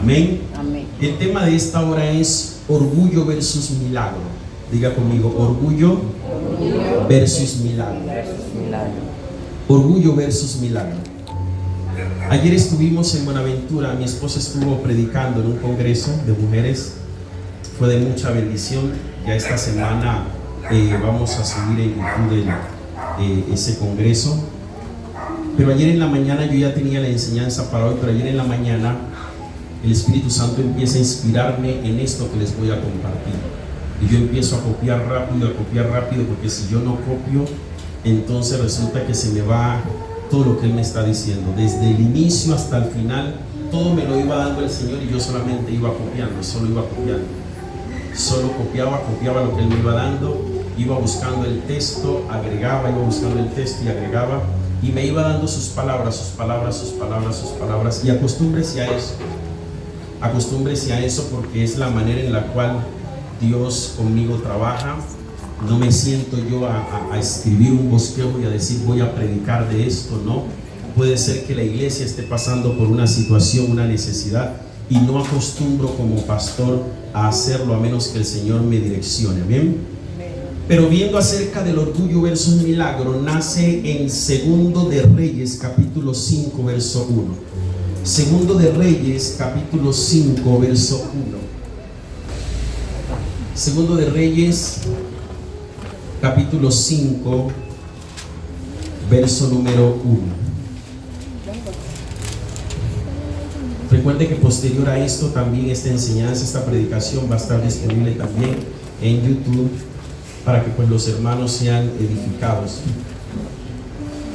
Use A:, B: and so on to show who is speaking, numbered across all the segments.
A: Amén.
B: Amén.
A: El tema de esta hora es orgullo versus milagro. Diga conmigo, orgullo versus milagro. Orgullo versus milagro. Ayer estuvimos en Buenaventura, mi esposa estuvo predicando en un congreso de mujeres, fue de mucha bendición. Ya esta semana vamos a subir en YouTube ese congreso. Pero ayer en la mañana yo ya tenía la enseñanza para hoy, pero ayer en la mañana el Espíritu Santo empieza a inspirarme en esto que les voy a compartir. Y yo empiezo a copiar rápido, porque si yo no copio, entonces resulta que se me va todo lo que Él me está diciendo. Desde el inicio hasta el final, todo me lo iba dando el Señor y yo solamente iba copiando, Solo copiaba lo que Él me iba dando, iba buscando el texto, agregaba, y me iba dando sus palabras, y acostúmbrese a eso porque es la manera en la cual Dios conmigo trabaja. No me siento yo a escribir un bosquejo y a decir voy a predicar de esto, no. Puede ser que la iglesia esté pasando por una situación, una necesidad, y no acostumbro como pastor a hacerlo a menos que el Señor me direccione, ¿bien? Pero viendo acerca del orgullo versus milagro, nace en Segundo de Reyes, capítulo 5, verso 1. Segundo de Reyes, capítulo 5, verso 1. Segundo de Reyes, capítulo 5, verso número 1. Recuerde que posterior a esto también esta enseñanza, esta predicación va a estar disponible también en YouTube para que pues los hermanos sean edificados.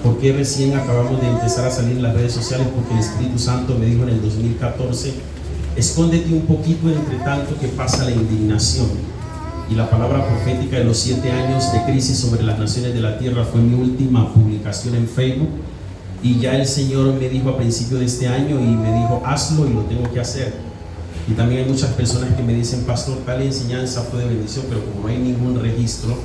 A: Porque recién acabamos de empezar a salir en las redes sociales, porque el Espíritu Santo me dijo en el 2014: escóndete un poquito entre tanto que pasa la indignación. Y la palabra profética de los 7 años de crisis sobre las naciones de la tierra fue mi última publicación en Facebook. Y ya el Señor me dijo a principio de este año, y me dijo hazlo, y lo tengo que hacer. Y también hay muchas personas que me dicen: pastor, tal enseñanza fue de bendición, pero como no hay ningún registro,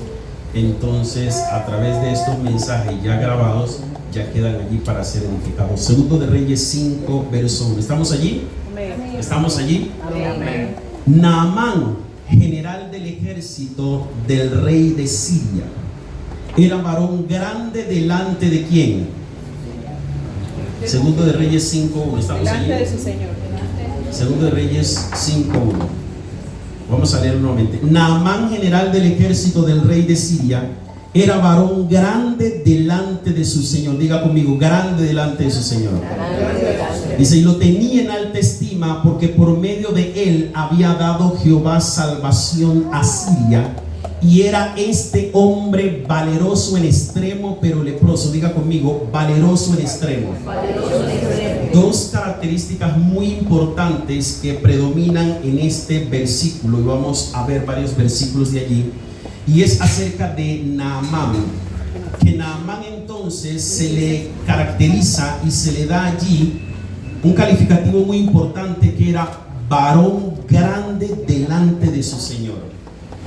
A: entonces a través de estos mensajes ya grabados, ya quedan allí para ser edificados. Segundo de Reyes 5, verso 1. ¿Estamos allí?
B: Amén.
A: ¿Estamos allí?
B: Amén.
A: Naamán, general del ejército del rey de Siria, era varón grande delante de ¿quién? Segundo de Reyes 5:1. ¿Estamos allí?
B: Delante de su Señor.
A: Segundo de Reyes 5:1. Vamos a leer nuevamente. Naamán, general del ejército del rey de Siria, era varón grande delante de su Señor. Diga conmigo, grande delante de su Señor. Dice, y lo tenía en alta estima, porque por medio de él había dado Jehová salvación a Siria, y era este hombre valeroso en extremo, pero leproso. Diga conmigo, valeroso en extremo. Dos características muy importantes que predominan en este versículo, y vamos a ver varios versículos de allí, y es acerca de Naamán. Que Naamán entonces se le caracteriza y se le da allí un calificativo muy importante, que era varón grande delante de su Señor.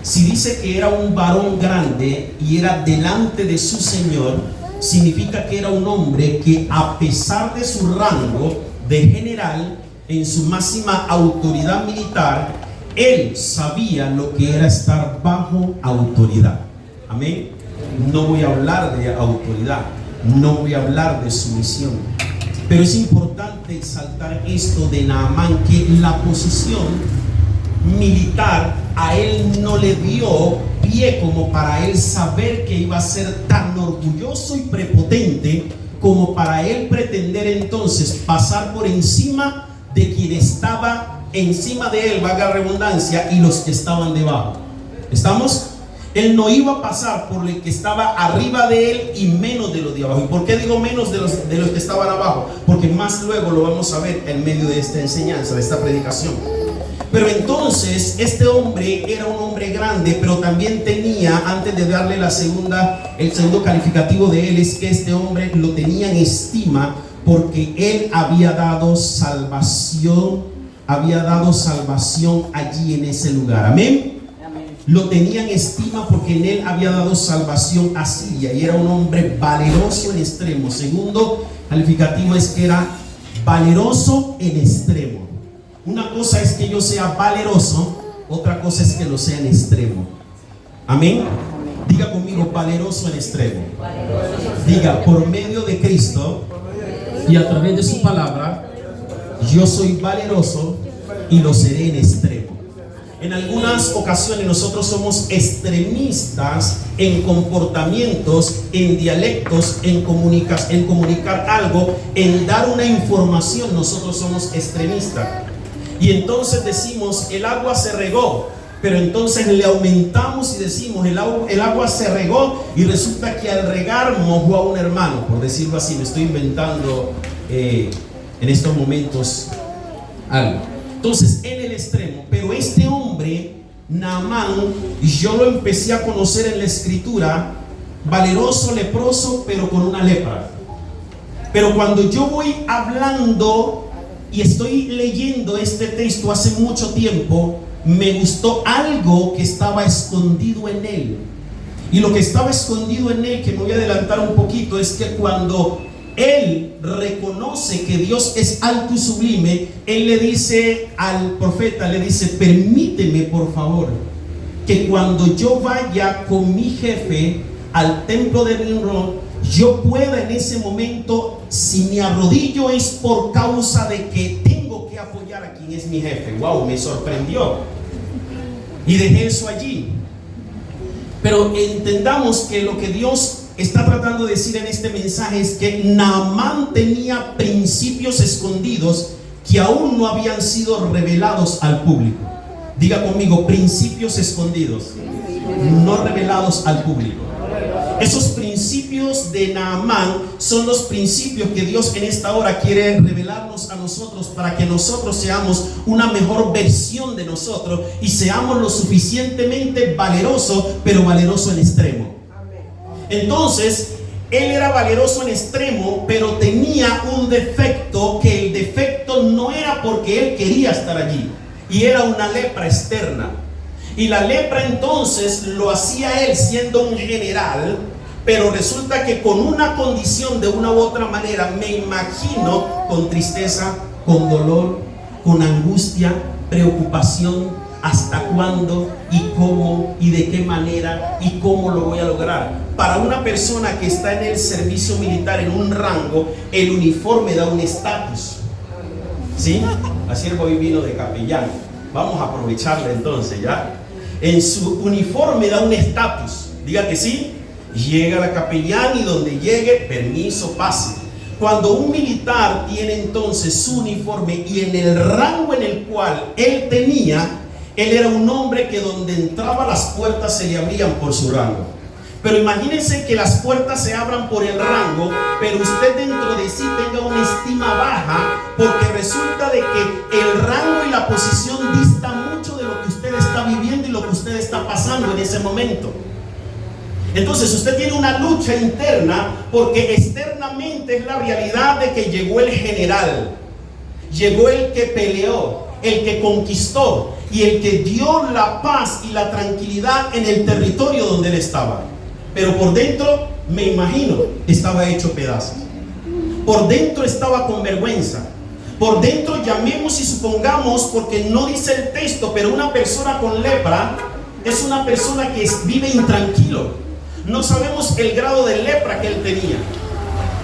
A: Si dice que era un varón grande y era delante de su Señor, significa que era un hombre que, a pesar de su rango de general, en su máxima autoridad militar, él sabía lo que era estar bajo autoridad. Amén. No voy a hablar de autoridad, no voy a hablar de sumisión, pero es importante exaltar esto de Naamán, que la posición militar a él no le dio pie como para él saber que iba a ser tan orgulloso y prepotente como para él pretender entonces pasar por encima de quien estaba encima de él, valga la redundancia, y los que estaban debajo. ¿Estamos? Él no iba a pasar por el que estaba arriba de él y menos de los de abajo. ¿Y por qué digo menos de los que estaban abajo? Porque más luego lo vamos a ver en medio de esta enseñanza, de esta predicación. Pero entonces este hombre era un hombre grande, pero también tenía, antes de darle el segundo calificativo de él, es que este hombre lo tenía en estima, porque él había dado salvación allí en ese lugar. Amén. Lo tenía en estima porque en él había dado salvación a Siria, y era un hombre valeroso en extremo. Segundo calificativo es que era valeroso en extremo. Una cosa es que yo sea valeroso, otra cosa es que lo sea en extremo. Amén. Diga conmigo, valeroso en extremo. Diga, por medio de Cristo y a través de su palabra, yo soy valeroso y lo seré en extremo. En algunas ocasiones nosotros somos extremistas en comportamientos, en dialectos, en comunicar algo, en dar una información. Nosotros somos extremistas. Y entonces decimos, el agua se regó, pero entonces le aumentamos y decimos, el agua se regó, y resulta que al regar mojó a un hermano, por decirlo así. Me estoy inventando en estos momentos algo. Entonces, en el extremo. Pero este hombre, Naamán, yo lo empecé a conocer en la escritura, valeroso, leproso, pero con una lepra. Pero cuando yo voy hablando y estoy leyendo este texto hace mucho tiempo, me gustó algo que estaba escondido en él. Y lo que estaba escondido en él, que me voy a adelantar un poquito, es que cuando él reconoce que Dios es alto y sublime, él le dice al profeta, le dice, permíteme por favor que cuando yo vaya con mi jefe al templo de Nimrod, yo pueda en ese momento, si me arrodillo es por causa de que tengo que apoyar a quien es mi jefe. Wow, me sorprendió. Y dejé eso allí. Pero entendamos que lo que Dios está tratando de decir en este mensaje es que Naamán tenía principios escondidos que aún no habían sido revelados al público. Diga conmigo, principios escondidos, no revelados al público. Esos principios de Naamán son los principios que Dios en esta hora quiere revelarnos a nosotros, para que nosotros seamos una mejor versión de nosotros y seamos lo suficientemente valerosos, pero valeroso en extremo. Entonces, él era valeroso en extremo, pero tenía un defecto, que el defecto no era porque él quería estar allí, y era una lepra externa. Y la lepra entonces lo hacía él siendo un general, pero resulta que con una condición, de una u otra manera, me imagino, con tristeza, con dolor, con angustia, preocupación. ¿Hasta cuándo? ¿Y cómo? ¿Y de qué manera? ¿Y cómo lo voy a lograr? Para una persona que está en el servicio militar, en un rango, el uniforme da un estatus. ¿Sí? La sierva hoy vino de capellán. Vamos a aprovecharla entonces, ¿ya? En su uniforme da un estatus. Diga que sí. Llega la capellán y donde llegue, permiso, pase. Cuando un militar tiene entonces su uniforme y en el rango en el cual él tenía, él era un hombre que donde entraba las puertas se le abrían por su rango. Pero imagínense que las puertas se abran por el rango, pero usted dentro de sí tenga una estima baja, porque resulta de que el rango y la posición dista mucho de lo que usted está viviendo y lo que usted está pasando en ese momento. Entonces usted tiene una lucha interna, porque externamente es la realidad de que llegó el general, llegó el que peleó, el que conquistó y el que dio la paz y la tranquilidad en el territorio donde él estaba. Pero por dentro, me imagino, estaba hecho pedazos. Por dentro estaba con vergüenza. Por dentro, llamemos y supongamos, porque no dice el texto, pero una persona con lepra es una persona que vive intranquilo. No sabemos el grado de lepra que él tenía.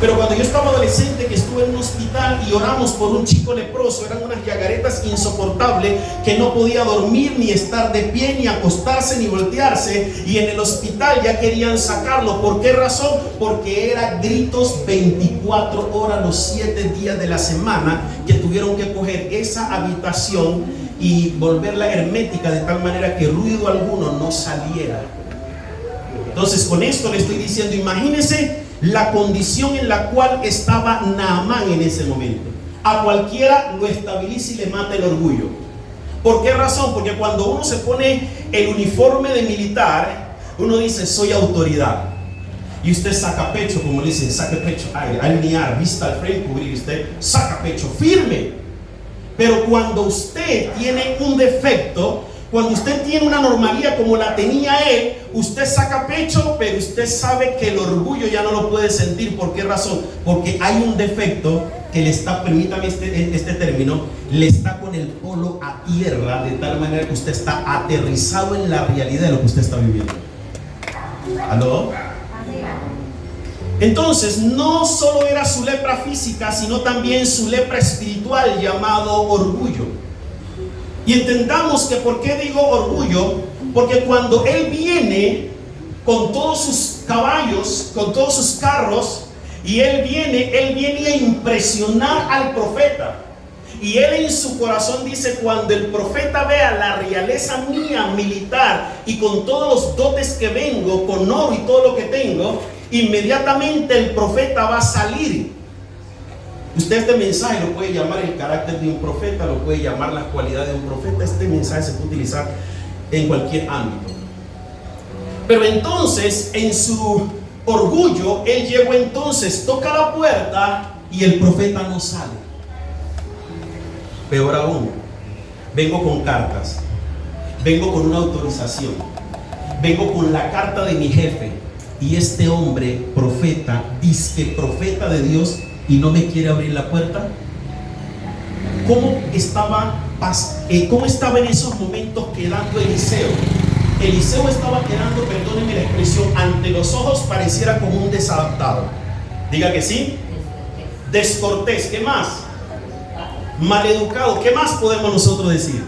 A: Pero cuando yo estaba adolescente, que estuve en un hospital y oramos por un chico leproso, eran unas llagaretas insoportables, que no podía dormir, ni estar de pie, ni acostarse, ni voltearse. Y en el hospital ya querían sacarlo. ¿Por qué razón? Porque eran gritos 24 horas los 7 días de la semana, que tuvieron que coger esa habitación y volverla hermética de tal manera que ruido alguno no saliera. Entonces, con esto le estoy diciendo, imagínense la condición en la cual estaba Naamán en ese momento. A cualquiera lo estabiliza y le mata el orgullo. ¿Por qué razón? Porque cuando uno se pone el uniforme de militar, uno dice, soy autoridad. Y usted saca pecho, como le dicen, saca pecho, alinear, vista al frente, cubrir, usted saca pecho, firme. Pero cuando usted tiene un defecto, cuando usted tiene una normalidad como la tenía él, usted saca pecho, pero usted sabe que el orgullo ya no lo puede sentir. ¿Por qué razón? Porque hay un defecto que le está, permítame este término, le está con el polo a tierra, de tal manera que usted está aterrizado en la realidad de lo que usted está viviendo. ¿Aló? Entonces, no solo era su lepra física, sino también su lepra espiritual, llamado orgullo. Y entendamos que, ¿por qué digo orgullo? Porque cuando él viene con todos sus caballos, con todos sus carros, y él viene a impresionar al profeta. Y él en su corazón dice: cuando el profeta vea la realeza mía militar y con todos los dotes que vengo, con oro y todo lo que tengo, inmediatamente el profeta va a salir. Usted este mensaje lo puede llamar el carácter de un profeta, lo puede llamar las cualidades de un profeta. Este mensaje se puede utilizar en cualquier ámbito. Pero entonces, en su orgullo, él llegó entonces, toca la puerta y el profeta no sale. Peor aún, vengo con cartas, vengo con una autorización, vengo con la carta de mi jefe, y este hombre, profeta, dice profeta de Dios, y no me quiere abrir la puerta. ¿Cómo estaba en esos momentos quedando Eliseo? Eliseo estaba quedando, perdónenme la expresión, ante los ojos pareciera como un desadaptado. Diga que sí. Descortés. ¿Qué más? Maleducado. ¿Qué más podemos nosotros decir?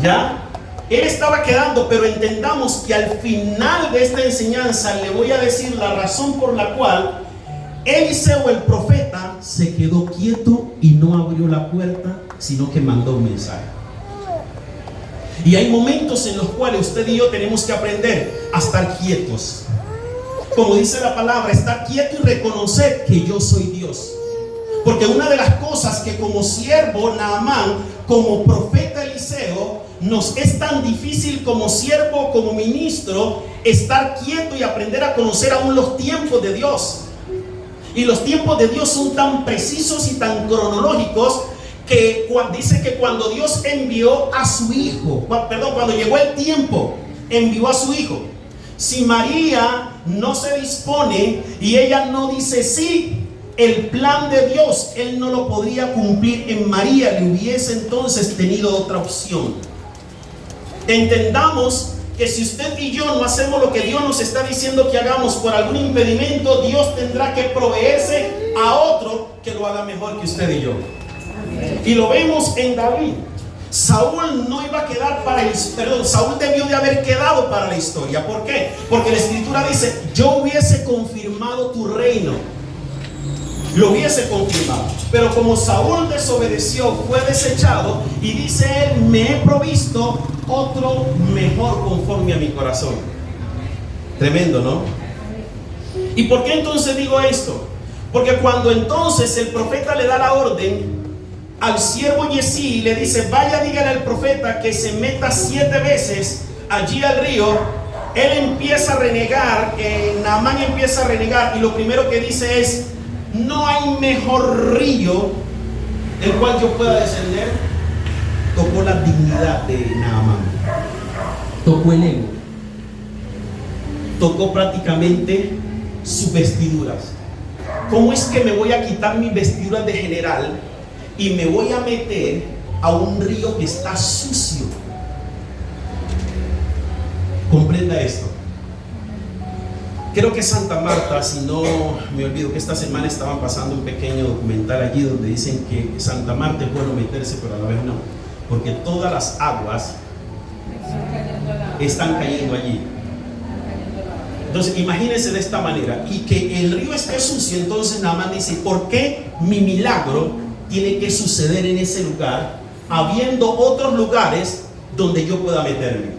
A: ¿Ya? Él estaba quedando, pero entendamos que al final de esta enseñanza le voy a decir la razón por la cual Eliseo, el profeta, se quedó quieto y no abrió la puerta, sino que mandó un mensaje. Y hay momentos en los cuales usted y yo tenemos que aprender a estar quietos. Como dice la palabra, estar quieto y reconocer que yo soy Dios. Porque una de las cosas que como siervo Naamán, como profeta Eliseo, nos es tan difícil como siervo, como ministro, estar quieto y aprender a conocer aún los tiempos de Dios. Y los tiempos de Dios son tan precisos y tan cronológicos que dice que cuando Dios envió a su hijo, cuando llegó el tiempo, envió a su hijo. Si María no se dispone y ella no dice sí, el plan de Dios, él no lo podría cumplir en María, le hubiese entonces tenido otra opción. Entendamos que si usted y yo no hacemos lo que Dios nos está diciendo que hagamos por algún impedimento, Dios tendrá que proveerse a otro que lo haga mejor que usted y yo. Y lo vemos en David. Saúl no iba a quedar Saúl debió de haber quedado para la historia. ¿Por qué? Porque la escritura dice: yo hubiese confirmado tu reino. Lo hubiese confirmado. Pero como Saúl desobedeció, fue desechado, y dice él: me he provisto otro mejor conforme a mi corazón. Tremendo, ¿no? ¿Y por qué entonces digo esto? Porque cuando entonces el profeta le da la orden al siervo Yesí, le dice: vaya, dígale al profeta que se meta 7 veces allí al río. Él empieza a renegar, Naamán empieza a renegar, y lo primero que dice es: no hay mejor río el cual yo pueda descender. Tocó la dignidad de Naamán, tocó el ego, tocó prácticamente sus vestiduras. ¿Cómo es que me voy a quitar mis vestiduras de general y me voy a meter a un río que está sucio? Comprenda esto. Creo que Santa Marta, si no me olvido, que esta semana estaban pasando un pequeño documental allí donde dicen que Santa Marta es bueno meterse, pero a la vez no, porque todas las aguas están cayendo allí. Entonces imagínense de esta manera, y que el río esté sucio. Entonces Naamán dice: ¿por qué mi milagro tiene que suceder en ese lugar, habiendo otros lugares donde yo pueda meterme?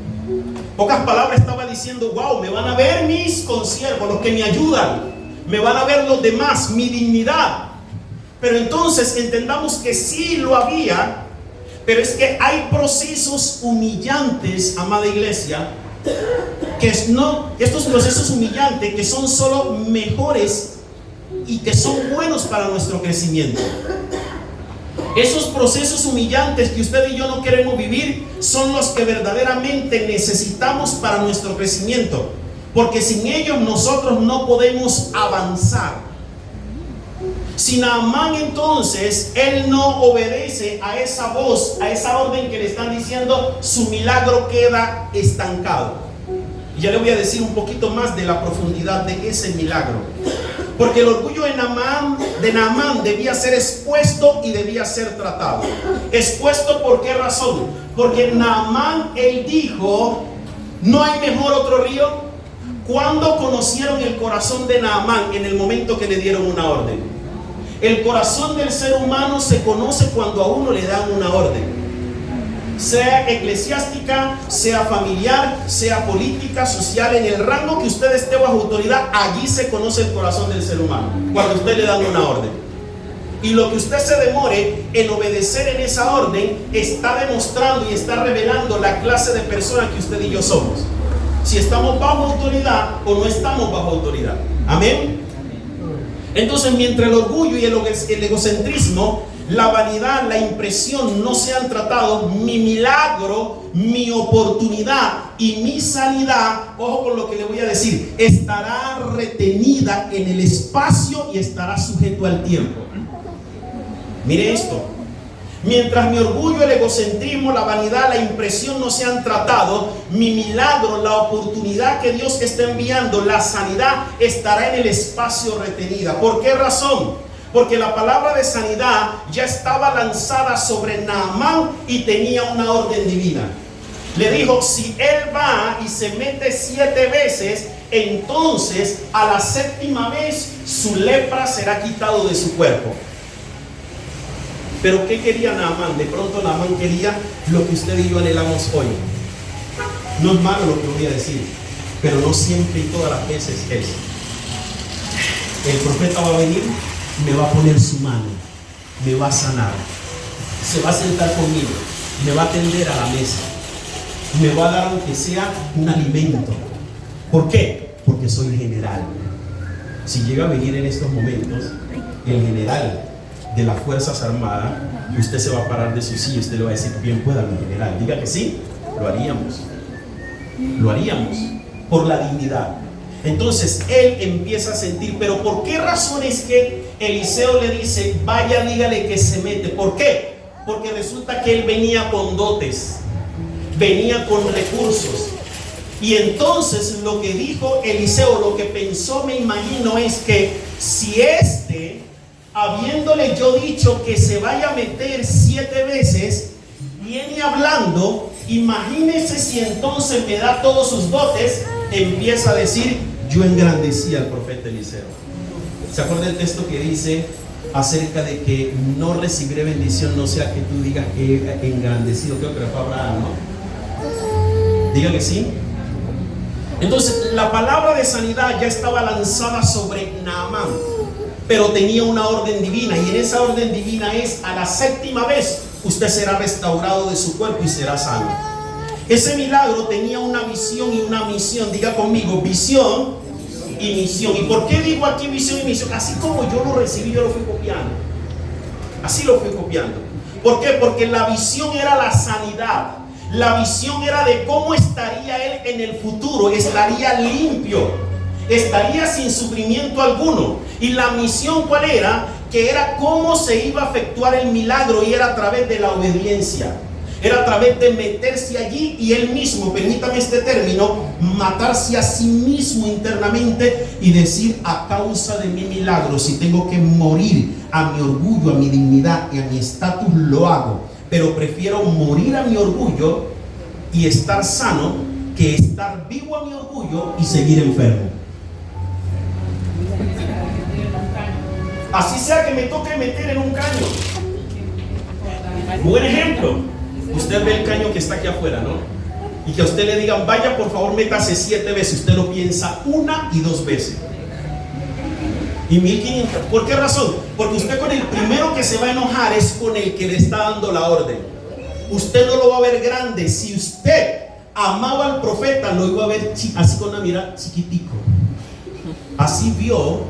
A: Pocas palabras, estaba diciendo: wow, me van a ver mis consiervos, los que me ayudan, me van a ver los demás, mi dignidad. Pero entonces entendamos que sí lo había, pero es que hay procesos humillantes, amada iglesia, que estos procesos humillantes que son solo mejores y que son buenos para nuestro crecimiento. Esos procesos humillantes que usted y yo no queremos vivir son los que verdaderamente necesitamos para nuestro crecimiento, porque sin ellos nosotros no podemos avanzar. Si Naamán entonces, él no obedece a esa voz, a esa orden que le están diciendo, su milagro queda estancado. Y ya le voy a decir un poquito más de la profundidad de ese milagro. Porque el orgullo de Naamán debía ser expuesto y debía ser tratado. Expuesto, ¿por qué razón? Porque Naamán, él dijo, no hay mejor otro río. ¿Cuándo conocieron el corazón de Naamán? En el momento que le dieron una orden. El corazón del ser humano se conoce cuando a uno le dan una orden, sea eclesiástica, sea familiar, sea política, social, en el rango que usted esté bajo autoridad. Allí se conoce el corazón del ser humano, cuando usted le dan una orden. Y lo que usted se demore en obedecer en esa orden está demostrando y está revelando la clase de persona que usted y yo somos, si estamos bajo autoridad o no estamos bajo autoridad. Amén. Entonces, mientras el orgullo y el egocentrismo, la vanidad, la impresión no sean tratados, mi milagro, mi oportunidad y mi sanidad, ojo con lo que le voy a decir, estará retenida en el espacio y estará sujeto al tiempo. Mire esto. Mientras mi orgullo, el egocentrismo, la vanidad, la impresión no sean tratados, mi milagro, la oportunidad que Dios está enviando, la sanidad, estará en el espacio retenida. ¿Por qué razón? Porque la palabra de sanidad ya estaba lanzada sobre Naamán y tenía una orden divina. Le dijo, si él va y se mete 7 veces, entonces a la 7ª vez su lepra será quitado de su cuerpo. Pero ¿qué quería Naamán? De pronto Naamán quería lo que usted y yo anhelamos hoy. No es malo lo que voy a decir, pero no siempre y todas las veces es. El profeta va a venir, me va a poner su mano, me va a sanar, se va a sentar conmigo, me va a atender a la mesa, me va a dar aunque sea un alimento. ¿Por qué? Porque soy general. Si llega a venir en estos momentos el general de las Fuerzas Armadas, usted se va a parar de su silla y usted le va a decir, bien pueda mi general, diga que sí, lo haríamos por la dignidad. Entonces él empieza a sentir, pero ¿por qué razón es que Eliseo le dice, vaya, dígale que se mete? ¿Por qué? Porque resulta que él venía con dotes, venía con recursos. Y entonces lo que dijo Eliseo, lo que pensó, me imagino, es que si habiéndole yo dicho que se vaya a meter 7 veces, viene hablando, imagínese si entonces me da todos sus dotes, empieza a decir, yo engrandecí al profeta Eliseo. ¿Se acuerda el texto que dice acerca de que no recibiré bendición, no sea que tú digas que he engrandecido? Creo que fue Abraham, ¿no? Diga que sí. Entonces la palabra de sanidad ya estaba lanzada sobre Naamán, pero tenía una orden divina, y en esa orden divina es, a la 7ª vez usted será restaurado de su cuerpo y será sano. Ese milagro tenía una visión y una misión. Diga conmigo, visión y misión. ¿Y por qué digo aquí visión y misión? Así como yo lo recibí, yo lo fui copiando. Así lo fui copiando. ¿Por qué? Porque la visión era la sanidad. La visión era de cómo estaría él en el futuro. Estaría limpio, estaría sin sufrimiento alguno. Y la misión, ¿cuál era? Que era cómo se iba a efectuar el milagro, y era a través de la obediencia. Era a través de meterse allí y él mismo, permítame este término, matarse a sí mismo internamente y decir, a causa de mi milagro, si tengo que morir a mi orgullo, a mi dignidad y a mi estatus, lo hago. Pero prefiero morir a mi orgullo y estar sano que estar vivo a mi orgullo y seguir enfermo. Así sea que me toque meter en un caño. Buen ejemplo. Usted ve el caño que está aquí afuera, ¿no? Y que a usted le digan, vaya por favor, métase 7 veces. Usted lo piensa 1 y 2 veces. Y 1500. ¿Por qué razón? Porque usted con el primero que se va a enojar es con el que le está dando la orden. Usted no lo va a ver grande. Si usted amaba al profeta, lo iba a ver así, con una mirada chiquitico. Así vio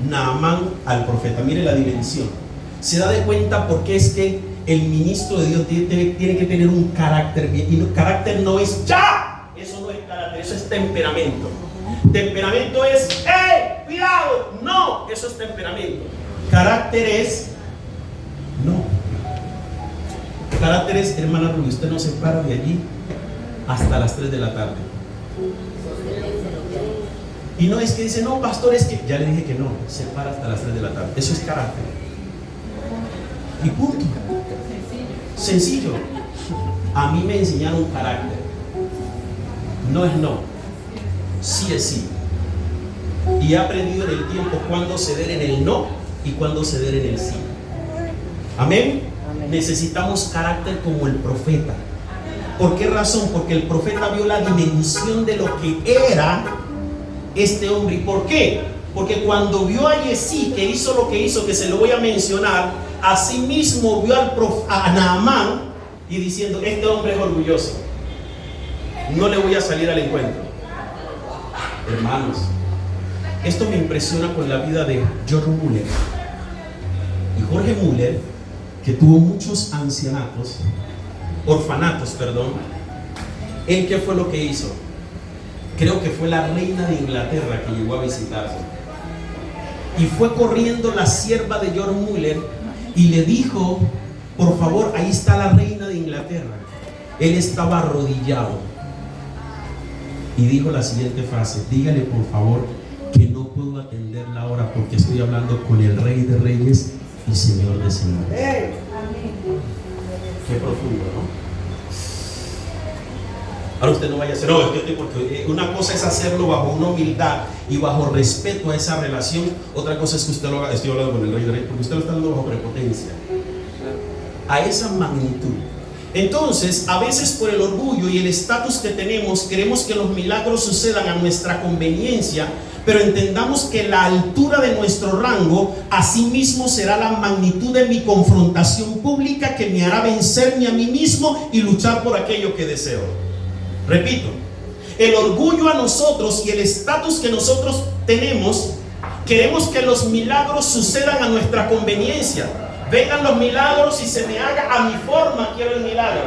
A: Naamán al profeta. Mire la dimensión. Se da de cuenta por qué es que el ministro de Dios tiene que tener un carácter bien. Y carácter no es ya. Eso no es carácter, eso es temperamento. Temperamento es, ¡hey! ¡Cuidado! No, eso es temperamento. Carácter es no. Carácter es, hermana Rubí, usted no se para de allí hasta las 3 de la tarde. Y no es que dice, no, pastor, es que ya le dije que no, se para hasta las 3 de la tarde. Eso es carácter. Y punto. Sencillo. A mí me enseñaron carácter. No es no, sí es sí. Y he aprendido en el tiempo cuándo ceder en el no y cuándo ceder en el sí. Amén. Necesitamos carácter como el profeta. ¿Por qué razón? Porque el profeta vio la dimensión de lo que era este hombre. ¿Y por qué? Porque cuando vio a Yesí, que hizo lo que hizo, que se lo voy a mencionar, asimismo vio a Naamán y diciendo, este hombre es orgulloso, no le voy a salir al encuentro. Hermanos, esto me impresiona con la vida de George Muller y Jorge Muller, que tuvo muchos orfanatos, perdón. ¿Él qué fue lo que hizo? Creo que fue la reina de Inglaterra que llegó a visitarlo. Y fue corriendo la sierva de George Muller y le dijo, por favor, ahí está la reina de Inglaterra. Él estaba arrodillado y dijo la siguiente frase: dígale por favor que no puedo atenderla ahora porque estoy hablando con el Rey de Reyes y Señor de Señores. Qué profundo, ¿no? Ahora usted no vaya a hacer, no, porque una cosa es hacerlo bajo una humildad y bajo respeto a esa relación. Otra cosa es que usted lo haga, estoy hablando con el Rey de Reyes, porque usted lo está dando bajo prepotencia. A esa magnitud. Entonces, a veces por el orgullo y el estatus que tenemos, queremos que los milagros sucedan a nuestra conveniencia, pero entendamos que la altura de nuestro rango, asimismo será la magnitud de mi confrontación pública que me hará vencerme a mí mismo y luchar por aquello que deseo. Repito, el orgullo a nosotros y el estatus que nosotros tenemos, queremos que los milagros sucedan a nuestra conveniencia. Vengan los milagros y se me haga a mi forma. Quiero el milagro.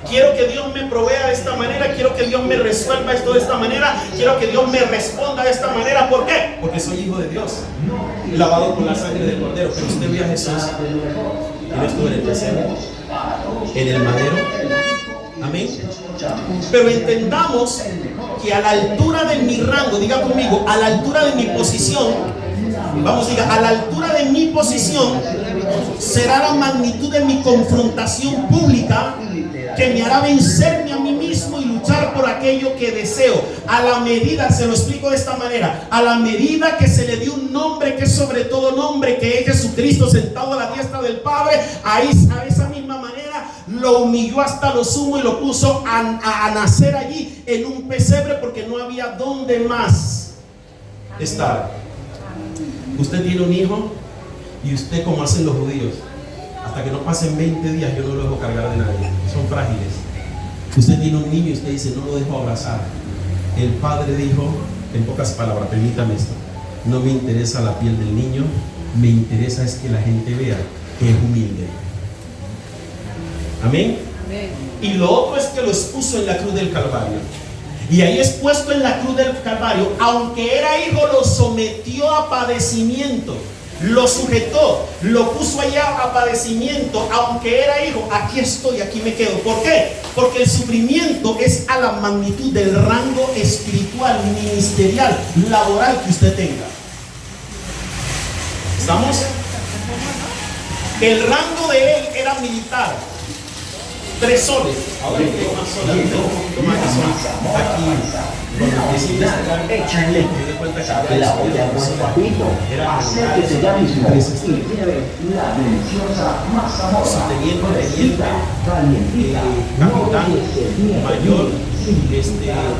A: Quiero que Dios me provea de esta manera. Quiero que Dios me resuelva esto de esta manera. Quiero que Dios me responda de esta manera. ¿Por qué? Porque soy hijo de Dios, lavado con la sangre del Cordero. Pero usted ve a Jesús y no estuvo en el desierto, en el madero. Amén. Pero entendamos que a la altura de mi rango, diga conmigo, a la altura de mi posición, vamos, diga, a la altura de mi posición será la magnitud de mi confrontación pública que me hará vencerme a mí mismo y luchar por aquello que deseo. A la medida, se lo explico de esta manera, a la medida que se le dio un nombre que es sobre todo nombre, que es Jesucristo sentado a la diestra del Padre, ahí, a esa misma manera lo humilló hasta lo sumo y lo puso a nacer allí en un pesebre, porque no había dónde más estar. Usted tiene un hijo y usted, como hacen los judíos, hasta que no pasen 20 días yo no lo dejo cargar de nadie, son frágiles. Usted tiene un niño y usted dice, no lo dejo abrazar. El padre dijo, en pocas palabras, permítame esto: no me interesa la piel del niño, me interesa es que la gente vea que es humilde. Amén. Y lo otro es que lo expuso en la cruz del Calvario. Y ahí expuesto en la cruz del Calvario, aunque era hijo, lo sometió a padecimiento, lo sujetó, lo puso allá a padecimiento. Aunque era hijo, aquí estoy, aquí me quedo. ¿Por qué? Porque el sufrimiento es a la magnitud del rango espiritual, ministerial, laboral que usted tenga. ¿Estamos? El rango de él era militar. 3 soles. Ahora que hay más soles, aquí, échale de la olla buen papito, acérquese ya mismo y lleve la deliciosa masa mora, fresquita, calientita, capitán, mayor,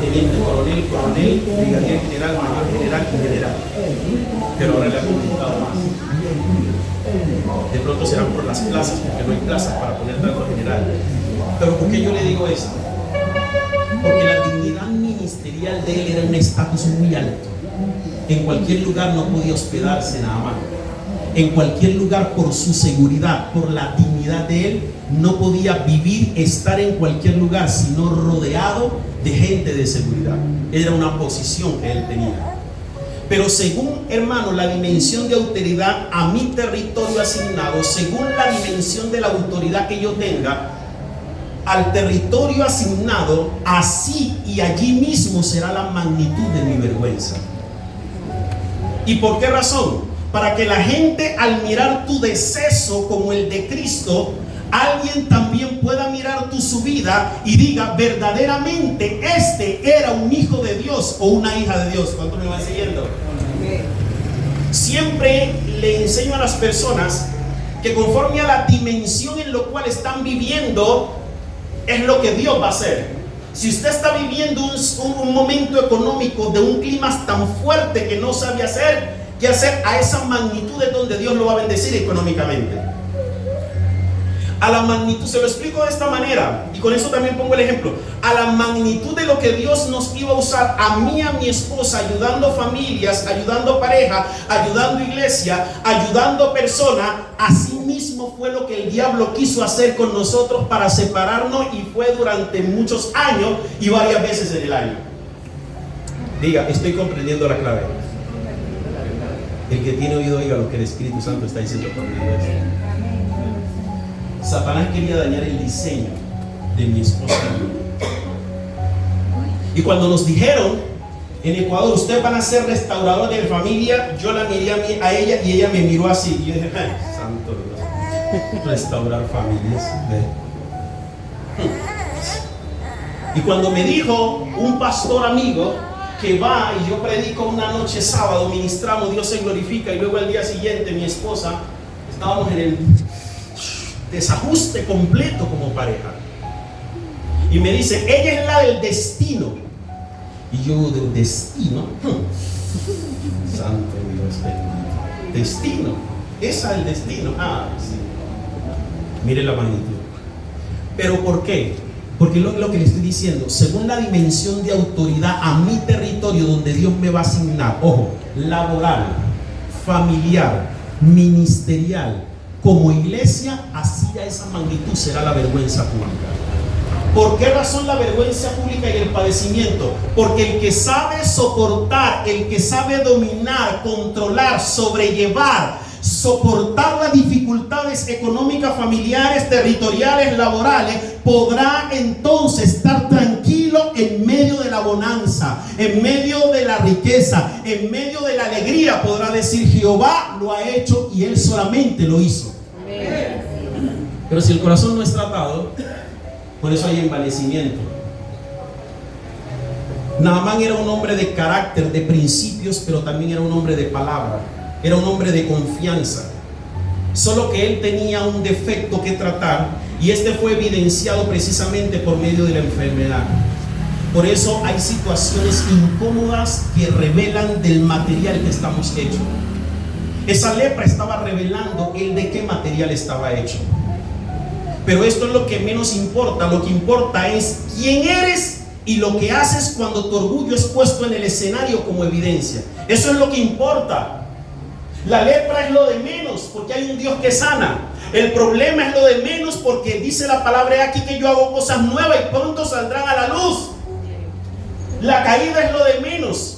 A: teniente coronel, brigadier general, mayor general y general. Pero ahora le han aumentado más. De pronto serán por las plazas, porque no hay plazas para poner tanto general. Pero ¿por qué yo le digo esto? Porque la dignidad ministerial de él era un estatus muy alto. En cualquier lugar no podía hospedarse nada más. En cualquier lugar, por su seguridad, por la dignidad de él, no podía vivir, estar en cualquier lugar, sino rodeado de gente de seguridad. Era una posición que él tenía. Pero según, hermano, la dimensión de autoridad a mi territorio asignado, según la dimensión de la autoridad que yo tenga al territorio asignado, así y allí mismo será la magnitud de mi vergüenza. ¿Y por qué razón? Para que la gente, al mirar tu deceso como el de Cristo, alguien también pueda mirar tu subida y diga, verdaderamente este era un hijo de Dios o una hija de Dios. ¿Cuánto me van siguiendo? Siempre le enseño a las personas que conforme a la dimensión en la cual están viviendo, es lo que Dios va a hacer. Si usted está viviendo un momento económico de un clima tan fuerte que no sabe hacer, ¿qué hacer? A esa magnitud es donde Dios lo va a bendecir económicamente. A la magnitud, se lo explico de esta manera, y con eso también pongo el ejemplo. A la magnitud de lo que Dios nos iba a usar a mí, a mi esposa, ayudando familias, ayudando pareja, ayudando iglesia, ayudando personas, así mismo fue lo que el diablo quiso hacer con nosotros para separarnos, y fue durante muchos años y varias veces en el año. Diga, estoy comprendiendo la clave. El que tiene oído, oiga lo que el Espíritu Santo está diciendo por medio de esto. Satanás quería dañar el diseño de mi esposa. Y cuando nos dijeron en Ecuador, ustedes van a ser restauradores de familia, yo la miré a ella y ella me miró así. Y yo dije, ay, santo Dios, restaurar familias. Y cuando me dijo un pastor amigo que va y yo predico una noche sábado, ministramos, Dios se glorifica, y luego al día siguiente mi esposa, estábamos en el desajuste completo como pareja, y me dice, ella es la del destino. Y yo, ¿del destino? Santo Dios bendito. Destino, esa es el destino. Ah, sí. Mire la magnitud. ¿Pero por qué? Porque lo que le estoy diciendo, según la dimensión de autoridad a mi territorio donde Dios me va a asignar, ojo, laboral, familiar, ministerial, como iglesia, así a esa magnitud será la vergüenza pública. ¿Por qué razón la vergüenza pública y el padecimiento? Porque el que sabe soportar, el que sabe dominar, controlar, sobrellevar, soportar las dificultades económicas, familiares, territoriales, laborales, podrá entonces estar tranquilo en medio de la bonanza, en medio de la riqueza, en medio de la alegría. Podrá decir, Jehová lo ha hecho y Él solamente lo hizo. Pero si el corazón no es tratado, por eso hay envanecimiento. Naamán era un hombre de carácter, de principios, pero también era un hombre de palabra. Era un hombre de confianza. Solo que él tenía un defecto que tratar, y este fue evidenciado precisamente por medio de la enfermedad. Por eso hay situaciones incómodas que revelan del material que estamos hechos. Esa lepra estaba revelando el de qué material estaba hecho. Pero esto es lo que menos importa. Lo que importa es quién eres y lo que haces cuando tu orgullo es puesto en el escenario como evidencia. Eso es lo que importa. La lepra es lo de menos, porque hay un Dios que sana. El problema es lo de menos, porque dice la palabra aquí que yo hago cosas nuevas y pronto saldrán a la luz. La caída es lo de menos.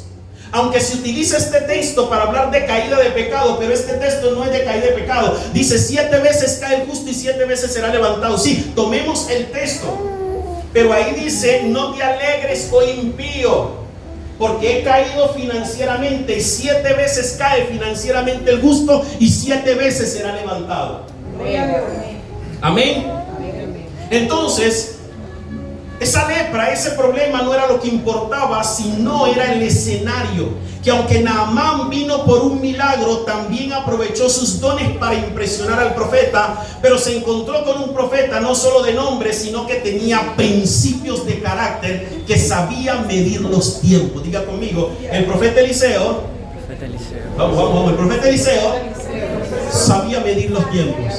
A: Aunque se utiliza este texto para hablar de caída de pecado, pero este texto no es de caída de pecado. Dice 7 veces cae el justo y 7 veces será levantado. Sí, tomemos el texto, pero ahí dice, no te alegres, oh impío, porque he caído financieramente, y 7 veces cae financieramente el justo y 7 veces será levantado. Amén. Entonces, esa lepra, ese problema no era lo que importaba, sino era el escenario. Que aunque Naamán vino por un milagro, también aprovechó sus dones para impresionar al profeta, pero se encontró con un profeta no solo de nombre, sino que tenía principios de carácter, que sabía medir los tiempos. Diga conmigo, el profeta Eliseo, vamos, el profeta Eliseo sabía medir los tiempos.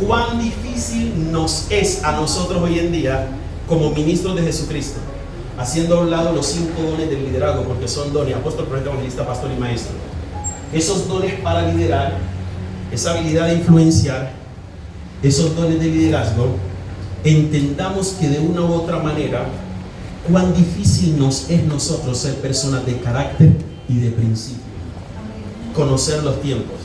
A: Cuán difícil nos es a nosotros hoy en día como ministros de Jesucristo, haciendo a un lado los 5 dones del liderazgo, porque son dones: apóstol, profeta, evangelista, pastor y maestro. Esos dones para liderar, esa habilidad de influenciar, esos dones de liderazgo, entendamos que de una u otra manera, cuán difícil nos es nosotros ser personas de carácter y de principio. Conocer los tiempos.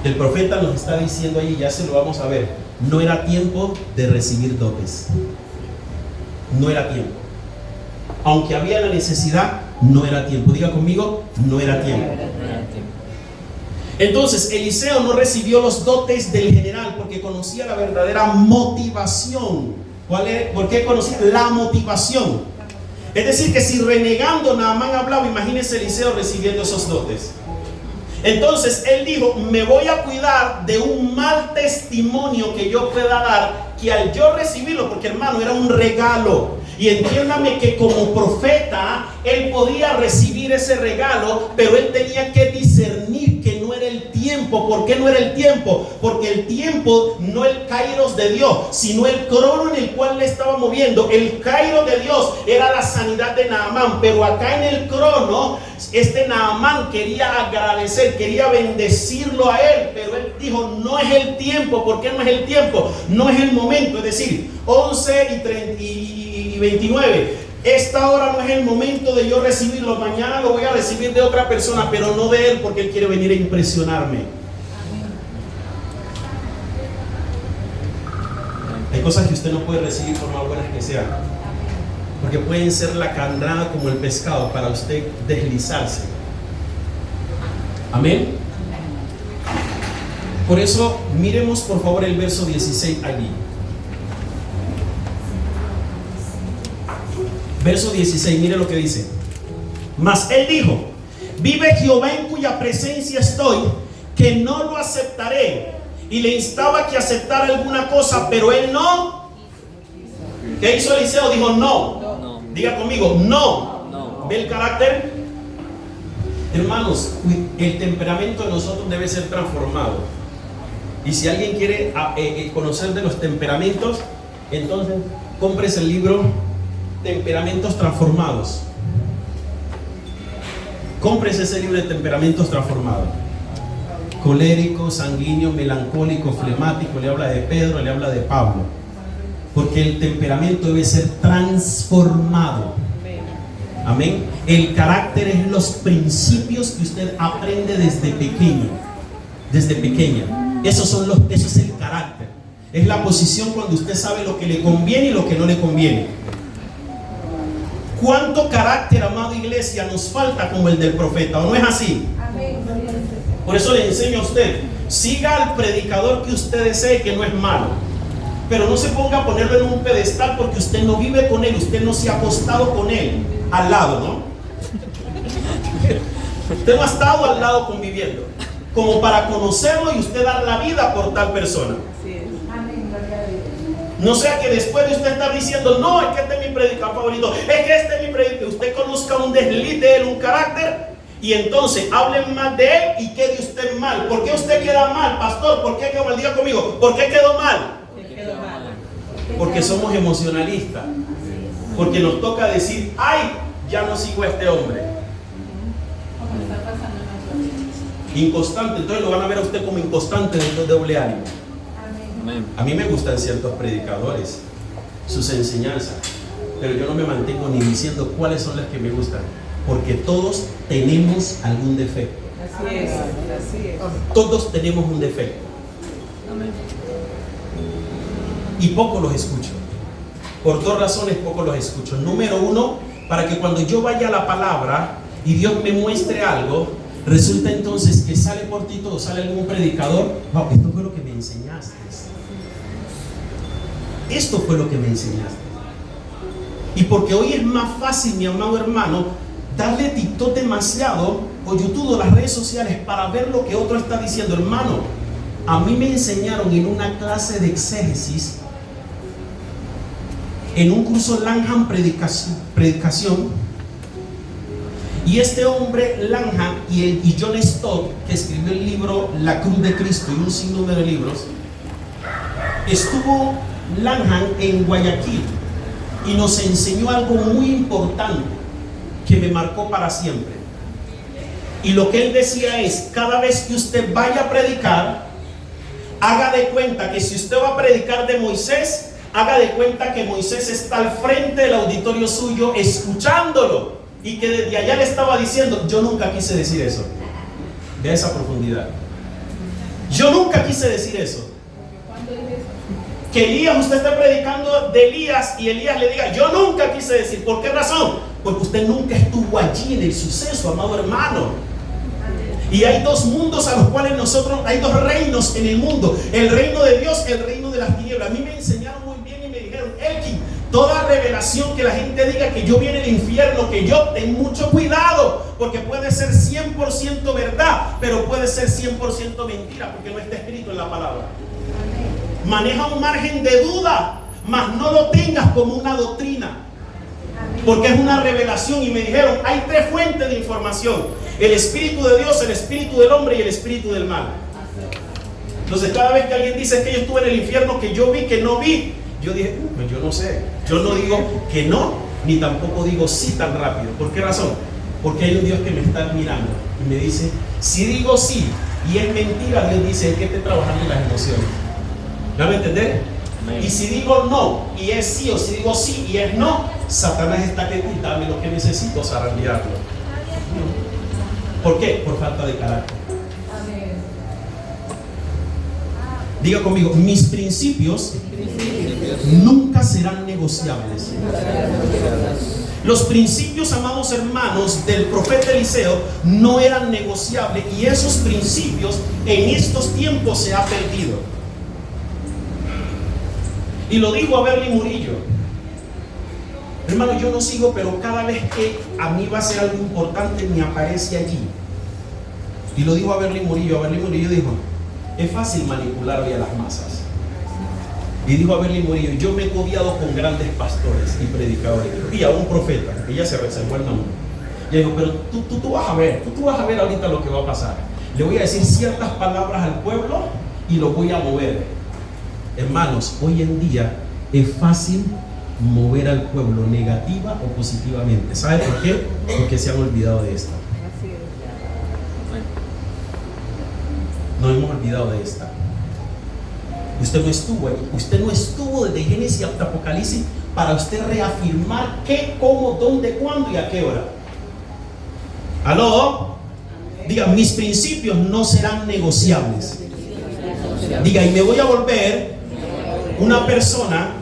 A: El profeta nos está diciendo ahí, ya se lo vamos a ver, no era tiempo de recibir dotes. No era tiempo. Aunque había la necesidad, no era tiempo. Diga conmigo, no era tiempo. Entonces Eliseo no recibió los dotes del general porque conocía la verdadera motivación. ¿Cuál es? ¿Por qué conocía la motivación? Es decir, que si renegando Naamán hablaba, imagínense Eliseo recibiendo esos dotes. Entonces él dijo, me voy a cuidar de un mal testimonio que yo pueda dar, que al yo recibirlo, porque hermano, era un regalo. Y entiéndame que como profeta, él podía recibir ese regalo, pero él tenía que discernir que no era el tiempo. ¿Por qué no era el tiempo? Porque el tiempo, no el kairos de Dios, sino el crono en el cual le estaba moviendo. El kairos de Dios era la sanidad de Naamán, pero acá en el crono, Naamán quería agradecer, quería bendecirlo a él, pero él dijo, no es el tiempo. ¿Por qué no es el tiempo? No es el momento. Es decir, 11 y 29, esta hora no es el momento de yo recibirlo, mañana lo voy a recibir de otra persona, pero no de él, porque él quiere venir a impresionarme. Hay cosas que usted no puede recibir por más buenas que sean, porque pueden ser la carnada como el pescado para usted deslizarse. Amén. Por eso miremos por favor el verso 16 allí. Verso 16, mire lo que dice. Mas él dijo, vive Jehová en cuya presencia estoy, que no lo aceptaré. Y le instaba que aceptara alguna cosa, pero él no. ¿Qué hizo Eliseo? Dijo no. Diga conmigo, no. ¿Ve el carácter? Hermanos, el temperamento de nosotros debe ser transformado. Y si alguien quiere conocer de los temperamentos, entonces cómprese el libro Temperamentos Transformados. Cómprese ese libro de temperamentos transformados. Colérico, sanguíneo, melancólico, flemático. Le habla de Pedro, le habla de Pablo. Porque el temperamento debe ser transformado. Amén. El carácter es los principios que usted aprende desde pequeño. Desde pequeña. Eso es el carácter. Es la posición cuando usted sabe lo que le conviene y lo que no le conviene. ¿Cuánto carácter, amada iglesia, nos falta como el del profeta? ¿O no es así? Por eso le enseño a usted, siga al predicador que usted desee, que no es malo, pero no se ponga a ponerlo en un pedestal porque usted no vive con él, usted no se ha acostado con él al lado, ¿no? Usted no ha estado al lado conviviendo como para conocerlo y usted dar la vida por tal persona. No sea que después de usted estar diciendo, no, es que este es mi predicador favorito, es que este es mi predicador, usted conozca un desliz de él, un carácter, y entonces hablen más de él y quede usted mal. ¿Por qué usted queda mal, pastor? ¿Por qué quedó mal? Diga conmigo, ¿por qué quedó mal? Porque somos emocionalistas, porque nos toca decir, ay, ya no sigo a este hombre. Inconstante, entonces lo van a ver a usted como inconstante, de doble ánimo. A mí me gustan ciertos predicadores, sus enseñanzas, pero yo no me mantengo ni diciendo cuáles son las que me gustan, porque todos tenemos algún defecto.
B: Así es.
A: Todos tenemos un defecto.
B: Amén.
A: Y poco los escucho. Por dos razones poco los escucho. Número uno, para que cuando yo vaya a la palabra y Dios me muestre algo, resulta entonces que sale por ti todo, sale algún predicador, wow, esto fue lo que me enseñaste. Esto fue lo que me enseñaste. Y porque hoy es más fácil, mi amado hermano, darle TikTok demasiado o YouTube o las redes sociales para ver lo que otro está diciendo. Hermano, a mí me enseñaron en una clase de exégesis, en un curso Langham predicación, y este hombre Langham y John Stott, que escribió el libro La Cruz de Cristo y un sinnúmero de libros, estuvo Langham en Guayaquil y nos enseñó algo muy importante que me marcó para siempre. Y lo que él decía es, cada vez que usted vaya a predicar, haga de cuenta que si usted va a predicar de Moisés, Haga de cuenta que Moisés está al frente del auditorio suyo escuchándolo y que desde allá le estaba diciendo: yo nunca quise decir eso. De esa profundidad. Yo nunca quise decir eso. Que Elías, usted esté predicando de Elías y Elías le diga: yo nunca quise decir. ¿Por qué razón? Porque usted nunca estuvo allí en el suceso, amado hermano. Y hay dos mundos a los cuales hay dos reinos en el mundo: el reino de Dios, el reino de las tinieblas. A mí me enseñaron muy bien y me dijeron: Elkin, toda revelación que la gente diga que yo vi en el infierno, que yo, ten mucho cuidado, porque puede ser 100% verdad, pero puede ser 100% mentira, porque no está escrito en la palabra. Maneja un margen de duda, mas no lo tengas como una doctrina, porque es una revelación. Y me dijeron: hay tres fuentes de información: el espíritu de Dios, el espíritu del hombre y el espíritu del mal. Entonces, cada vez que alguien dice que yo estuve en el infierno, que yo vi, que no vi, yo dije: pues yo no sé. Yo no digo que no, ni tampoco digo sí tan rápido. ¿Por qué razón? Porque hay un Dios que me está mirando y me dice: si digo sí y es mentira, Dios dice: es que te trabajan en las emociones. ¿Me van a entender? Amén. Y si digo no y es sí, o si digo sí y es no, Satanás está que dame lo que necesito para enviarlo. ¿Por qué? Por falta de carácter. Amén. Diga conmigo: mis principios nunca serán negociables. Los principios, amados hermanos, del profeta Eliseo no eran negociables, y esos principios en estos tiempos se han perdido. Y lo dijo a Berly Murillo: hermano, yo no sigo, pero cada vez que a mí va a ser algo importante me aparece allí. Y lo dijo a Berly Murillo. A Berly Murillo dijo: es fácil manipular hoy a las masas. Y dijo a Berly Murillo: yo me he codeado con grandes pastores y predicadores y a un profeta. Ella se reservó el nombre. Y dijo: pero tú vas a ver, tú vas a ver ahorita lo que va a pasar. Le voy a decir ciertas palabras al pueblo y lo voy a mover. Hermanos, hoy en día es fácil mover al pueblo negativa o positivamente. ¿Sabe por qué? Porque se han olvidado de esta. Nos hemos olvidado de esta. Usted no estuvo ahí. Usted no estuvo desde Génesis hasta Apocalipsis para usted reafirmar qué, cómo, dónde, cuándo y a qué hora. ¿Aló? Diga: mis principios no serán negociables. Diga: y me voy a volver una persona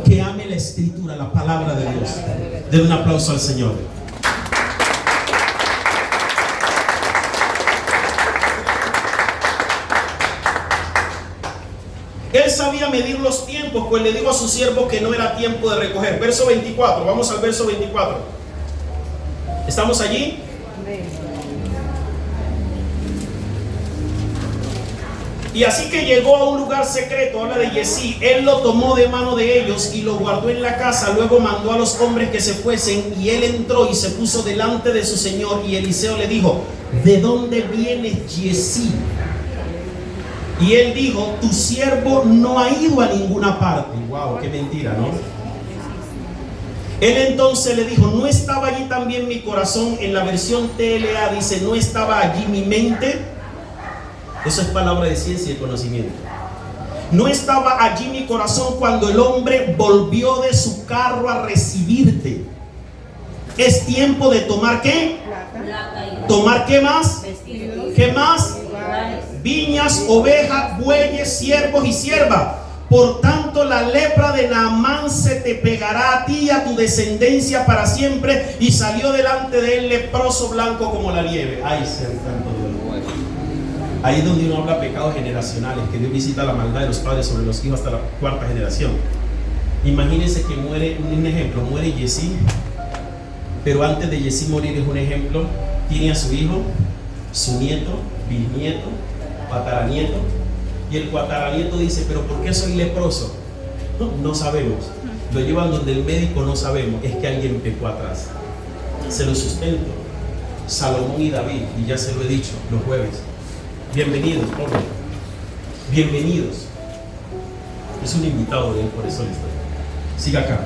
A: que ame la escritura, la palabra de Dios. Den un aplauso al Señor. Él sabía medir los tiempos, pues le dijo a su siervo que no era tiempo de recoger. Verso 24, vamos al verso 24. ¿Estamos allí? Y así que llegó a un lugar secreto, habla de Yesí, él lo tomó de mano de ellos y lo guardó en la casa. Luego mandó a los hombres que se fuesen, y él entró y se puso delante de su señor. Y Eliseo le dijo: ¿de dónde vienes, Yesí? Y él dijo: tu siervo no ha ido a ninguna parte. Wow, qué mentira, ¿no? Él entonces le dijo: ¿no estaba allí también mi corazón? En la versión TLA dice: ¿no estaba allí mi mente? Eso es palabra de ciencia y de conocimiento. ¿No estaba allí mi corazón cuando el hombre volvió de su carro a recibirte? Es tiempo de tomar ¿qué? ¿Tomar qué más? ¿Qué más? Viñas, ovejas, bueyes, siervos y siervas. Por tanto, la lepra de Naamán se te pegará a ti y a tu descendencia para siempre. Y salió delante de él leproso, blanco como la nieve. Ay, sea tanto Dios. Ahí es donde uno habla de pecados generacionales, que Dios visita la maldad de los padres sobre los hijos hasta la cuarta generación. Imagínense que muere, un ejemplo, muere Yesí, pero antes de Yesí morir, es un ejemplo, tiene a su hijo, su nieto, bisnieto, tataranieto, y el tataranieto dice: ¿pero por qué soy leproso? No sabemos. Lo llevan donde el médico, no sabemos, es que alguien pecó atrás. Se lo sustento. Salomón y David, y ya se lo he dicho los jueves. Bienvenidos, pobre. Bienvenidos. Es un invitado de él, por eso le estoy. Siga acá.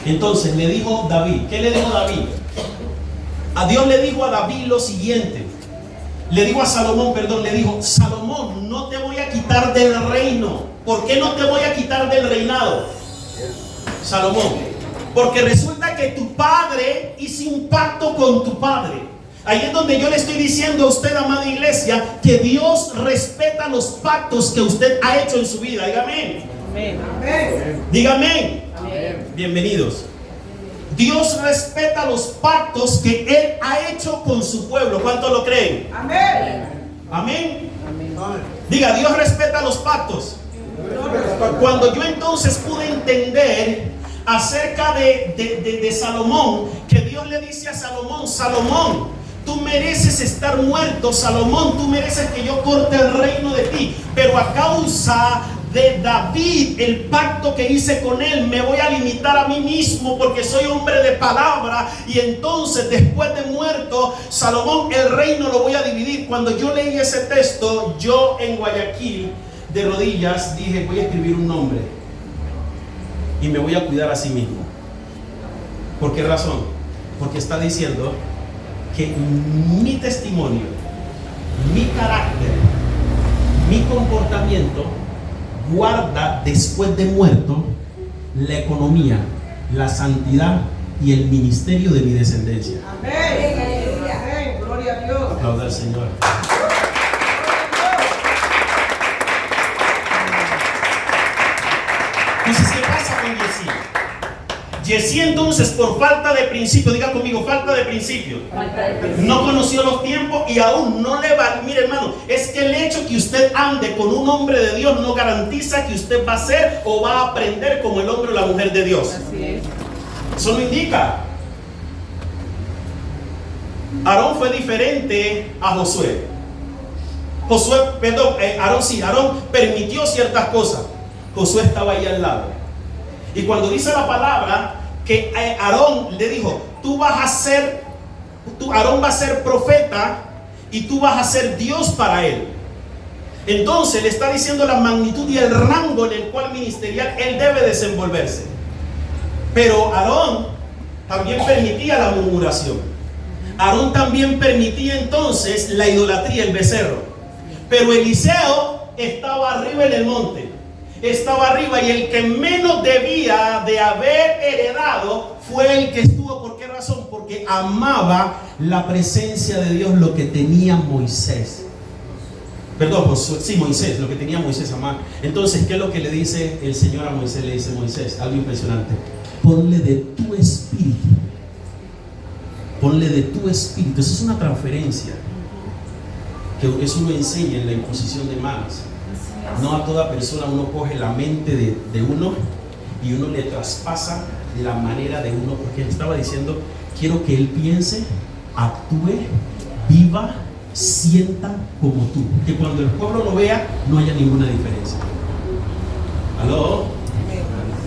A: Entonces le dijo David. ¿Qué le dijo David? A Dios le dijo a David lo siguiente. Le dijo a Salomón, perdón, le dijo: Salomón, no te voy a quitar del reino. ¿Por qué no te voy a quitar del reinado? Salomón. Porque resulta que tu padre hizo un pacto con tu padre. Ahí es donde yo le estoy diciendo a usted, amada iglesia, que Dios respeta los pactos que usted ha hecho en su vida. Dígame. Amén. Dígame. Amén. Bienvenidos. Dios respeta los pactos que Él ha hecho con su pueblo. ¿Cuántos lo creen? Amén. Amén. Diga, Dios respeta los pactos. Cuando yo entonces pude entender acerca de Salomón, que Dios le dice a Salomón: Salomón, tú mereces estar muerto. Salomón, tú mereces que yo corte el reino de ti, pero a causa de David, el pacto que hice con él, me voy a limitar a mí mismo porque soy hombre de palabra. Y entonces, después de muerto Salomón, el reino lo voy a dividir. Cuando yo leí ese texto, yo en Guayaquil, de rodillas, dije: voy a escribir un nombre y me voy a cuidar a sí mismo. ¿Por qué razón? Porque está diciendo que mi testimonio, mi carácter, mi comportamiento guarda después de muerto la economía, la santidad y el ministerio de mi descendencia. Amén. Amén. Gloria a Dios. Aplauda al Señor. Entonces, ¿qué pasa con Yesí? Yesí entonces, por falta de principio, diga conmigo, falta de principio, no conoció los tiempos y aún no le va. Mire, hermano, es que el hecho que usted ande con un hombre de Dios no garantiza que usted va a ser o va a aprender como el hombre o la mujer de Dios. Así es. Eso no indica. Aarón fue diferente a Josué. Aarón permitió ciertas cosas. Josué estaba ahí al lado. Y cuando dice la palabra que Aarón le dijo: Aarón va a ser profeta y tú vas a ser Dios para él. Entonces le está diciendo la magnitud y el rango en el cual ministerial él debe desenvolverse. Pero Aarón también permitía la murmuración. Aarón también permitía entonces la idolatría, el becerro. Pero Eliseo estaba arriba en el monte. Estaba arriba, y el que menos debía de haber heredado fue el que estuvo. ¿Por qué razón? Porque amaba la presencia de Dios, lo que tenía Moisés. Perdón, sí, Moisés, lo que tenía Moisés amaba. Entonces, ¿qué es lo que le dice el Señor a Moisés? Le dice: Moisés, algo impresionante: ponle de tu espíritu. Ponle de tu espíritu. Eso es una transferencia que eso uno enseña en la imposición de manos. No a toda persona uno coge la mente de uno y uno le traspasa la manera de uno, porque él estaba diciendo: quiero que él piense, actúe, viva, sienta como tú, que cuando el pueblo lo vea no haya ninguna diferencia. ¿Aló?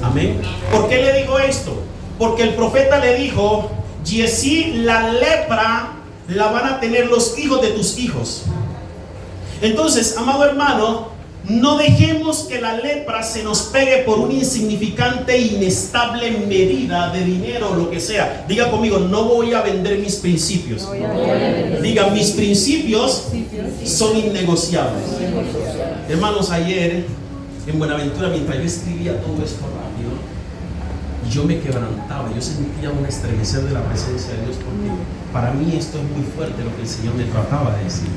A: Amén. ¿Por qué le digo esto? Porque el profeta le dijo: Yesí, la lepra la van a tener los hijos de tus hijos. Entonces, amado hermano, no dejemos que la lepra se nos pegue por una insignificante e inestable medida de dinero o lo que sea. Diga conmigo: no voy a vender mis principios. Diga: mis principios son innegociables. Hermanos, ayer en Buenaventura, mientras yo escribía todo esto rápido, yo me quebrantaba, yo sentía un estremecer de la presencia de Dios, porque para mí esto es muy fuerte lo que el Señor me trataba de decir.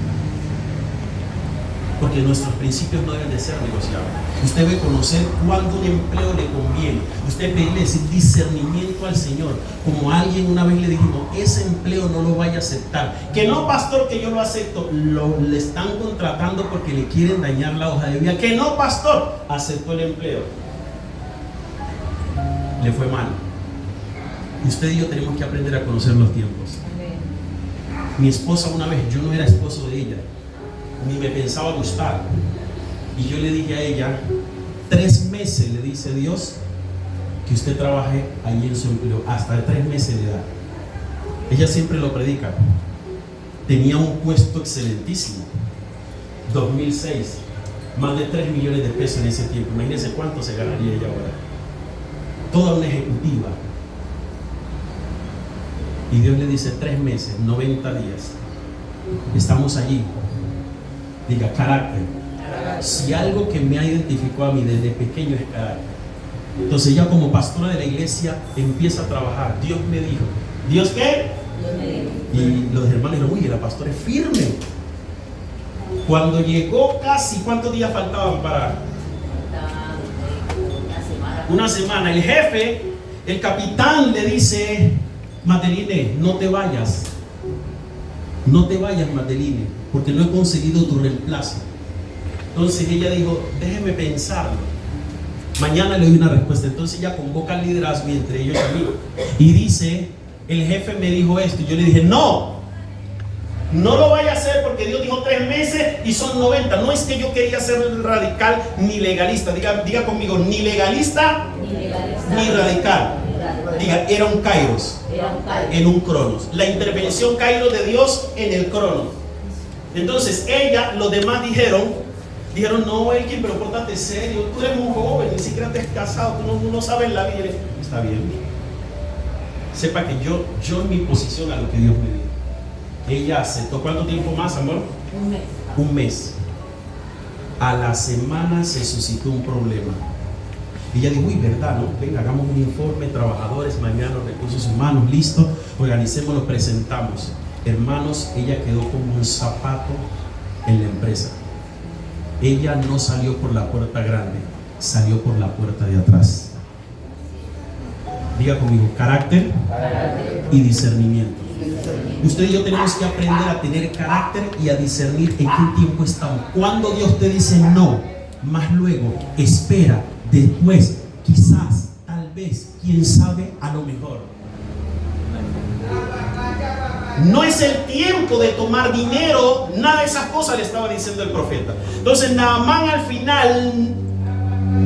A: Porque nuestros principios no deben de ser negociables. Usted debe conocer cuándo un empleo le conviene. Usted pedirle ese discernimiento al Señor. Como a alguien una vez le dijimos: ese empleo no lo vaya a aceptar. Que no, pastor, que yo lo acepto. Le están contratando porque le quieren dañar la hoja de vida. Que no, pastor, aceptó el empleo. Le fue mal. Usted y yo tenemos que aprender a conocer los tiempos. Mi esposa una vez, yo no era esposo de ella, ni me pensaba gustar, y yo le dije a ella: 3 meses, le dice Dios, que usted trabaje allí en su empleo. Hasta 3 meses le da. Ella siempre lo predica. Tenía un puesto excelentísimo. 2006, más de 3 millones de pesos en ese tiempo. Imagínense cuánto se ganaría ella ahora. Toda una ejecutiva. Y Dios le dice: 3 meses, 90 días. Estamos allí. Diga: carácter. Si algo que me ha identificado a mí desde pequeño es carácter. Entonces ella como pastora de la iglesia empieza a trabajar. Dios me dijo. ¿Dios qué? Dios me dijo. Y los hermanos dijeron, uy, la pastora es firme. Cuando llegó casi, ¿cuántos días faltaban para? Una semana. El jefe, el capitán le dice, Madeline, no te vayas. No te vayas, Madeline, porque no he conseguido tu reemplazo. Entonces ella dijo, déjeme pensarlo. Mañana le doy una respuesta. Entonces ella convoca al liderazgo y entre ellos a mí. Y dice, el jefe me dijo esto. Y yo le dije, no lo vaya a hacer porque Dios dijo 3 meses y son 90. No es que yo quería ser radical ni legalista. Diga conmigo, ni legalista, ni radical. Diga, era un kairos, en un cronos. La intervención kairos de Dios en el cronos. Entonces ella, los demás dijeron, no, Elkin, pero pórtate serio. Tú eres muy joven, ni siquiera te has casado, tú no sabes la vida. Está bien. Sepa que yo en mi posición a lo que Dios me dijo. Ella aceptó. ¿Cuánto tiempo más, amor? Un mes. A la semana se suscitó un problema. Y ella dijo, uy, ¿verdad? ¿No? Venga, hagamos un informe, trabajadores, mañana recursos humanos, listo, organicemos, lo presentamos. Hermanos, ella quedó como un zapato en la empresa. Ella no salió por la puerta grande, salió por la puerta de atrás. Diga conmigo, carácter y discernimiento. Usted y yo tenemos que aprender a tener carácter y a discernir en qué tiempo estamos. Cuando Dios te dice no, más luego, espera, después, quizás, tal vez, quién sabe, a lo mejor. No es el tiempo de tomar dinero, nada de esas cosas le estaba diciendo el profeta. Entonces Naamán al final,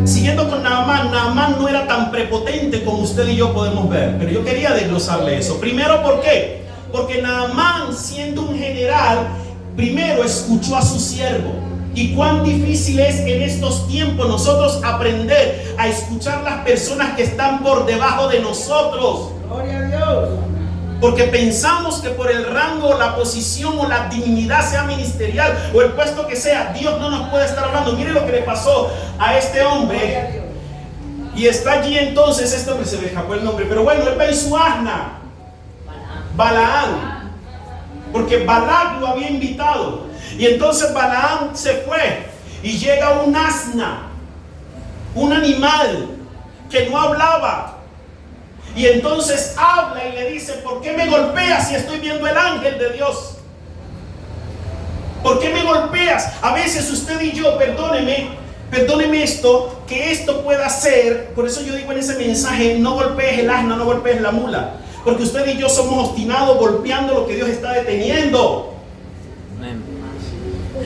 A: siguiendo con Naamán no era tan prepotente como usted y yo podemos ver. Pero yo quería desglosarle eso. Primero, ¿por qué? Porque Naamán, siendo un general, primero escuchó a su siervo. Y cuán difícil es en estos tiempos nosotros aprender a escuchar las personas que están por debajo de nosotros. Gloria a Dios. Porque pensamos que por el rango, la posición o la dignidad, sea ministerial o el puesto que sea, Dios no nos puede estar hablando. Mire lo que le pasó a este hombre. Y está allí entonces, este hombre se me escapó el nombre, pero bueno, él va en su asna, Balaam, porque Balac lo había invitado. Y entonces Balaam se fue y llega un asna, un animal que no hablaba. Y entonces habla y le dice, ¿por qué me golpeas si estoy viendo el ángel de Dios? ¿Por qué me golpeas? A veces usted y yo, perdóneme esto, que esto pueda ser. Por eso yo digo en ese mensaje, no golpees el asna, no golpees la mula. Porque usted y yo somos obstinados golpeando lo que Dios está deteniendo.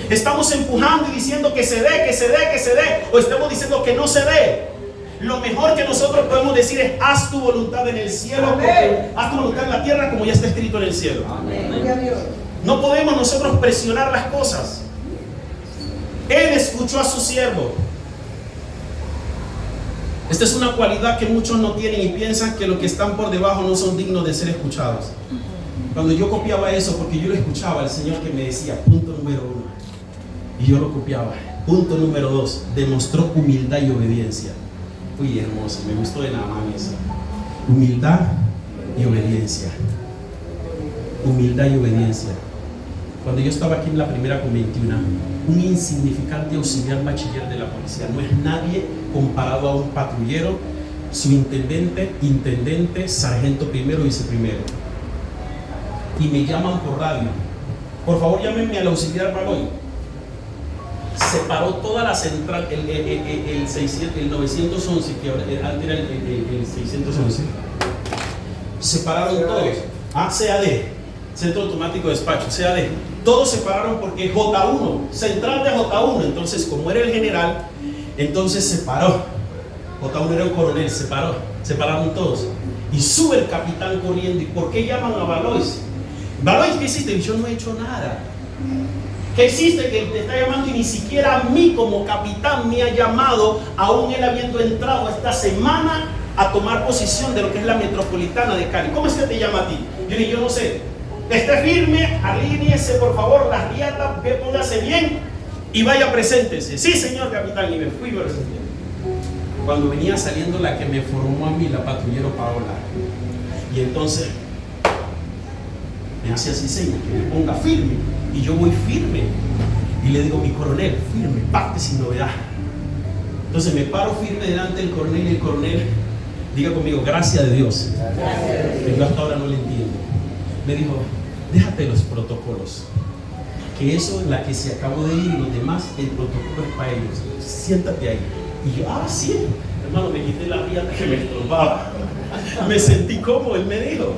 A: Estamos empujando y diciendo que se dé, que se dé, que se dé. O estamos diciendo que no se dé. Lo mejor que nosotros podemos decir es, haz tu voluntad en el cielo, porque haz tu voluntad en la tierra como ya está escrito en el cielo. Amén. No podemos nosotros presionar las cosas. Él escuchó a su siervo. Esta es una cualidad que muchos no tienen y piensan que los que están por debajo no son dignos de ser escuchados. Cuando yo copiaba eso, porque yo lo escuchaba al Señor que me decía, punto número 1, y yo lo copiaba. Punto número 2, demostró humildad y obediencia. Uy, hermoso, me gustó de Naamán eso. Humildad y obediencia. Humildad y obediencia. Cuando yo estaba aquí en la primera con 21, un insignificante auxiliar bachiller de la policía, no es nadie comparado a un patrullero, su intendente, sargento primero, viceprimero. Y me llaman por radio, por favor llámenme al auxiliar Baloy. Se paró toda la central, el 911, que antes era el 611. Se pararon todos. CAD, Centro Automático de Despacho, CAD. Todos se pararon porque J1, central de J1. Entonces, como era el general, entonces se paró. J1 era un coronel, se pararon todos. Y sube el capitán corriendo. ¿Y por qué llaman a Balois? Balois, ¿qué hiciste? Yo no he hecho nada. ¿Qué existe que te está llamando? Y ni siquiera a mí como capitán me ha llamado, aún él habiendo entrado esta semana a tomar posición de lo que es la metropolitana de Cali. ¿Cómo es que te llama a ti? Yo no sé. Esté firme, alíñese por favor las riatas, póngase bien y vaya, preséntese. Sí, señor capitán, y me fui, me presenté. cuando venía saliendo la que me formó a mí, la patrullero Paola, y entonces me hace así señas, que me ponga firme, y yo voy firme, y le digo, mi coronel, firme, parte sin novedad. Entonces me paro firme delante del coronel, y el coronel, diga conmigo, gracias de Dios, que yo hasta ahora no le entiendo, me dijo, déjate los protocolos, que eso es la que se acabó de ir, y los demás, el protocolo es para ellos, siéntate ahí. Y yo, sí, hermano, me quité la riata que me estorbaba, me sentí cómodo. Él me dijo,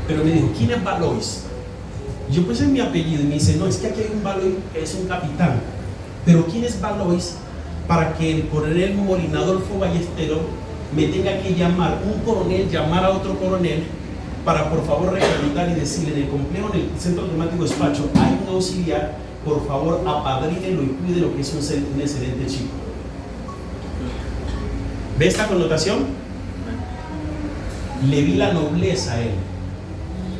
A: pero me dijo, ¿quién es Valois? Yo puse mi apellido y me dice, no, es que aquí hay un Valois que es un capitán, pero ¿quién es Valois para que el coronel Molinadolfo Ballesteros me tenga que llamar, un coronel llamar a otro coronel para por favor recomendar y decirle, en el complejo, en el centro automático despacho hay un auxiliar, por favor apadrínelo y cuídelo, que es un excelente chico? ¿Ve esta connotación? Le vi la nobleza a él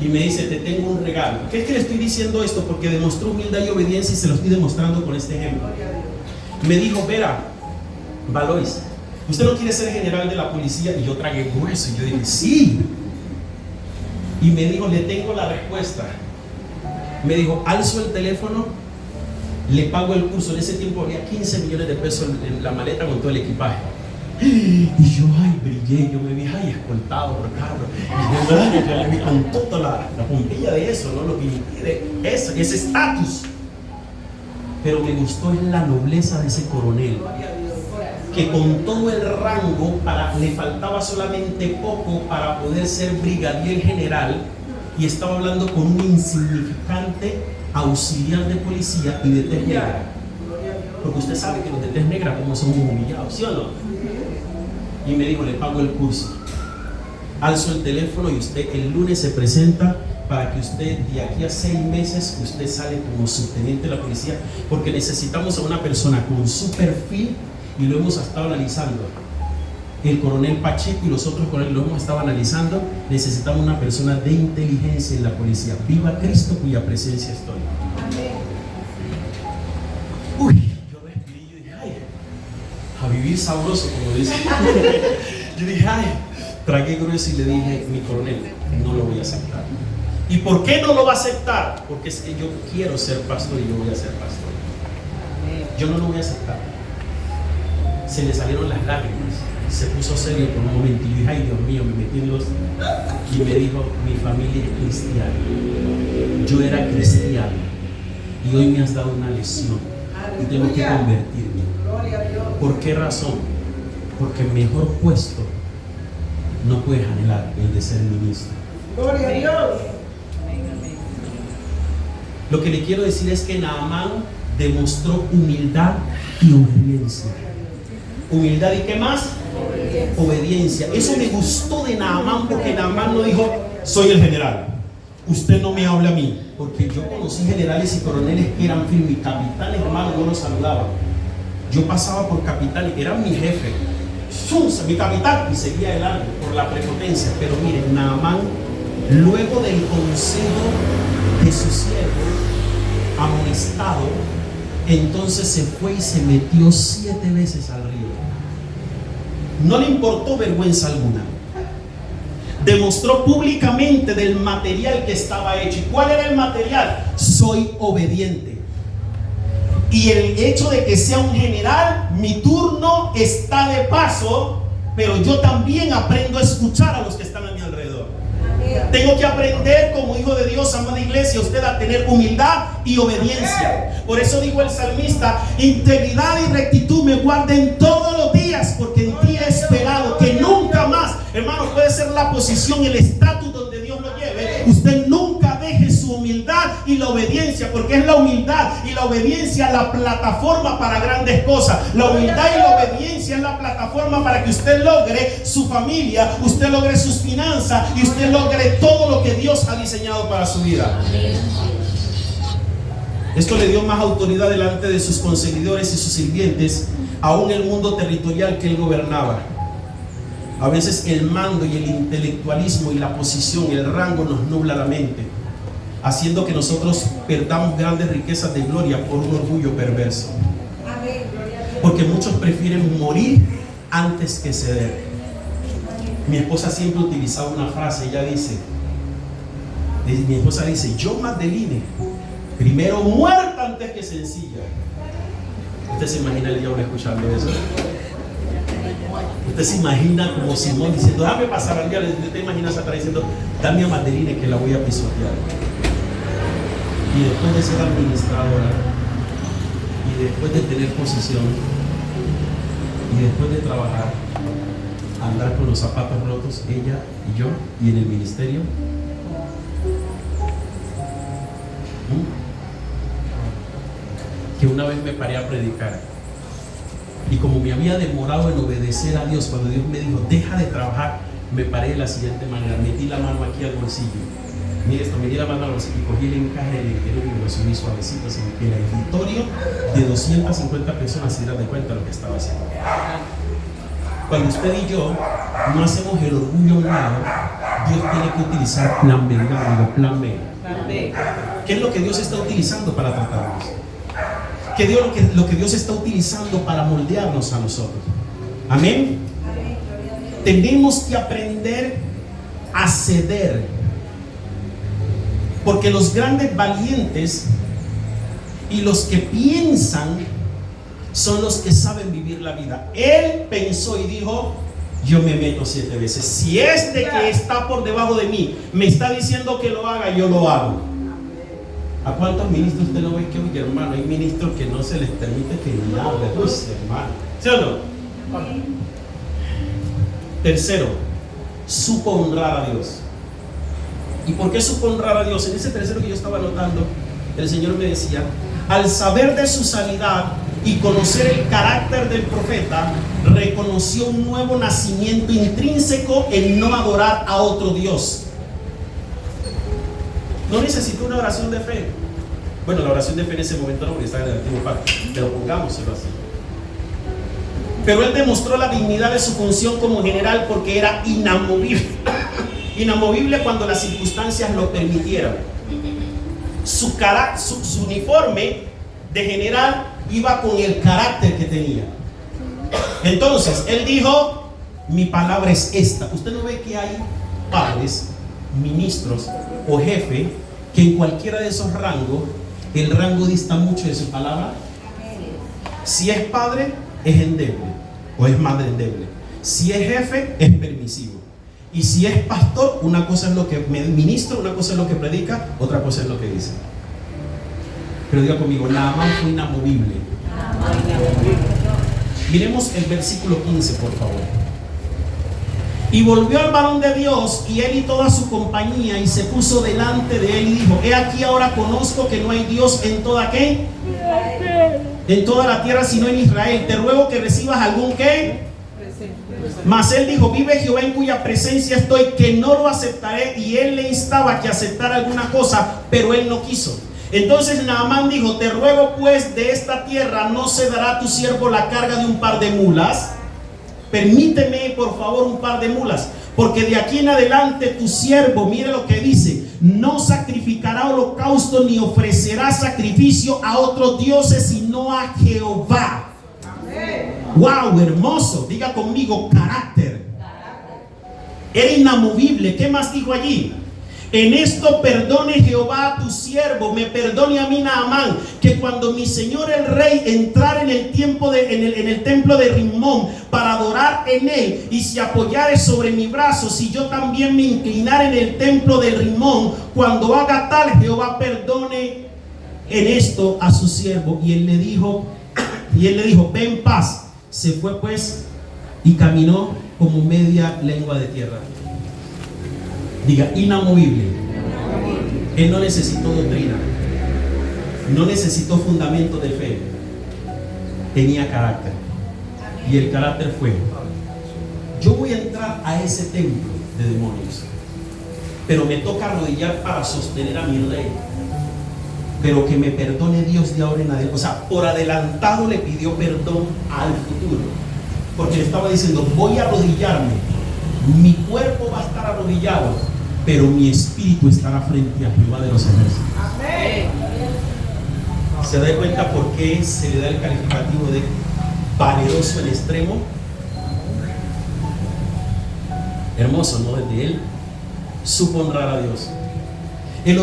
A: y me dice, te tengo un regalo. ¿Qué es que le estoy diciendo esto? Porque demostró humildad y obediencia, y se lo estoy demostrando con este ejemplo. Me dijo, Vera, Valois, ¿usted no quiere ser general de la policía? Y yo tragué grueso y yo dije, sí. Y me dijo, le tengo la respuesta. Me dijo, alzo el teléfono, le pago el curso. En ese tiempo había 15 millones de pesos en la maleta con todo el equipaje. Y yo, brillé, yo me vi, escoltado por carro. Y yo le vi con toda la pompilla de eso, ¿no? Lo que impide ese estatus. Pero me gustó es la nobleza de ese coronel, que con todo el rango, le faltaba solamente poco para poder ser brigadier general, y estaba hablando con un insignificante auxiliar de policía y de tez negra. Porque usted sabe que los de tez negra como son humillados, ¿sí o no? Y me dijo, le pago el curso. Alzo el teléfono y usted el lunes se presenta para que usted, de aquí a 6 meses, usted sale como subteniente de la policía, porque necesitamos a una persona con su perfil, y lo hemos estado analizando. El coronel Pacheco y los otros coroneles lo hemos estado analizando. Necesitamos una persona de inteligencia en la policía. Viva Cristo, cuya presencia estoy. Amén. Yo respiré y yo dije, a vivir sabroso, como dice. Yo dije, tragué grueso y le dije, mi coronel, no lo voy a aceptar. ¿Y por qué no lo va a aceptar? Porque es que yo quiero ser pastor y yo voy a ser pastor. Yo no lo voy a aceptar. Se le salieron las lágrimas, se puso serio por un momento y yo dije, Dios mío, me metí en los... Y me dijo, mi familia es cristiana, yo era cristiano y hoy me has dado una lección y tengo que convertirme. ¿Por qué razón? Porque el mejor puesto no puedes anhelar el de ser ministro.
B: Gloria a Dios.
A: Lo que le quiero decir es que Naamán demostró humildad y obediencia. Humildad y ¿qué más? Obediencia. Eso me gustó de Naamán, porque Naamán no dijo, soy el general, usted no me hable a mí. Porque yo conocí generales y coroneles que eran firmes, capitanes, hermano, no los saludaban. Yo pasaba por capitanes, eran mi jefe, mi capitán, y seguía adelante por la prepotencia. Pero miren, Naamán, luego del consejo de su siervo, amonestado, entonces se fue y se metió 7 veces al río. No le importó vergüenza alguna. Demostró públicamente del material que estaba hecho. ¿Y cuál era el material? Soy obediente. Y el hecho de que sea un general, mi turno está de paso, pero yo también aprendo a escuchar a los que están a mi alrededor. Tengo que aprender como hijo de Dios, amada iglesia, usted a tener humildad y obediencia. Por eso dijo el salmista, integridad y rectitud me guarden todos los días, porque en ti he esperado. Que nunca más, hermano, puede ser la posición, el estatus donde Dios lo lleve, usted nunca deje su humildad y la obediencia, porque es la humildad y la obediencia la plataforma para grandes cosas. La humildad y la obediencia es la plataforma para que usted logre su familia, usted logre sus finanzas y usted logre todo lo que Dios ha diseñado para su vida. Esto le dio más autoridad delante de sus conseguidores y sus sirvientes, aún el mundo territorial que él gobernaba. A veces el mando y el intelectualismo y la posición y el rango nos nubla la mente, haciendo que nosotros perdamos grandes riquezas de gloria por un orgullo perverso. Porque muchos prefieren morir antes que ceder. Mi esposa siempre utilizaba una frase. Ella dice, mi esposa dice, yo, Magdalene, primero muerta antes que sencilla. ¿Usted se imagina el diablo escuchando eso? Usted se imagina como Simón diciendo, dame pasar al diablo. Usted imagina a Satanás diciendo, dame a Magdalene que la voy a pisotear. Y después de ser administradora, y después de tener posesión, y después de trabajar, andar con los zapatos rotos, ella y yo, y en el ministerio, que una vez me paré a predicar, y como me había demorado en obedecer a Dios, cuando Dios me dijo, deja de trabajar, me paré de la siguiente manera, metí la mano aquí al bolsillo. Mire esto, me di la mano al bolsillo y cogí el encaje del interior y lo subí suavecito, sin que el auditorio de 250 personas se dieran de cuenta de lo que estaba haciendo. Cuando usted y yo no hacemos el orgullo a un lado, Dios tiene que utilizar plan B, digamos, plan B. ¿Qué es lo que Dios está utilizando para tratarnos? ¿Qué es lo que Dios está utilizando para moldearnos a nosotros? Amén. Tenemos que aprender a ceder. Porque los grandes valientes y los que piensan son los que saben vivir la vida. Él pensó y dijo, yo me meto 7 veces. Si este que está por debajo de mí me está diciendo que lo haga, yo lo hago. ¿A cuántos ministros usted no ve que, oye, hermano, hay ministros que no se les permite que ni hable? Pues, hermano, ¿sí o no? Tercero, supo honrar a Dios. ¿Y por qué supo honrar a Dios? En ese tercero que yo estaba anotando, el Señor me decía, al saber de su sanidad y conocer el carácter del profeta, reconoció un nuevo nacimiento intrínseco en no adorar a otro Dios. No necesitó una oración de fe. Bueno, la oración de fe en ese momento no, porque está en el antiguo pacto, pero pongámoslo así. Pero él demostró la dignidad de su función como general porque era inamovible. Inamovible cuando las circunstancias lo permitieran. Su uniforme de general iba con el carácter que tenía. Entonces, él dijo, mi palabra es esta. Usted no ve que hay padres, ministros o jefe que en cualquiera de esos rangos, el rango dista mucho de su palabra. Si es padre, es endeble o es madre endeble. Si es jefe, es permisivo. Y si es pastor, una cosa es lo que ministra, una cosa es lo que predica, otra cosa es lo que dice. Pero diga conmigo, Naamán fue inamovible. Miremos el versículo 15, por favor. Y volvió al varón de Dios, y él y toda su compañía, y se puso delante de él y dijo, he aquí ahora conozco que no hay Dios en toda ¿qué? En toda la tierra sino en Israel. Te ruego que recibas algún ¿qué? Mas él dijo, vive Jehová en cuya presencia estoy, que no lo aceptaré. Y él le instaba que aceptara alguna cosa, pero él no quiso. Entonces Naamán dijo, te ruego pues de esta tierra no se dará a tu siervo la carga de un par de mulas. Permíteme por favor un par de mulas, porque de aquí en adelante tu siervo, mire lo que dice, no sacrificará holocausto ni ofrecerá sacrificio a otros dioses sino a Jehová. Wow, hermoso. Diga conmigo, carácter. Era inamovible. ¿Qué más dijo allí? En esto perdone Jehová a tu siervo, me perdone a mí Naamán, que cuando mi señor el rey entrara en el templo de Rimón para adorar en él, y se apoyare sobre mi brazo, si yo también me inclinara en el templo de Rimón, cuando haga tal, Jehová perdone en esto a su siervo. Y él le dijo, ve en paz. Se fue pues y caminó como media lengua de tierra. Diga, inamovible. Él no necesitó doctrina, no necesitó fundamento de fe, tenía carácter. Y el carácter fue, yo voy a entrar a ese templo de demonios, pero me toca arrodillar para sostener a mi rey, pero que me perdone Dios de ahora en adelante. O sea, por adelantado le pidió perdón al futuro, porque le estaba diciendo, voy a arrodillarme, mi cuerpo va a estar arrodillado, pero mi espíritu estará frente a Jehová de los ejércitos. Amén. ¿Se da cuenta por qué se le da el calificativo de valeroso en extremo? Hermoso, ¿no? Desde él supo honrar a Dios. El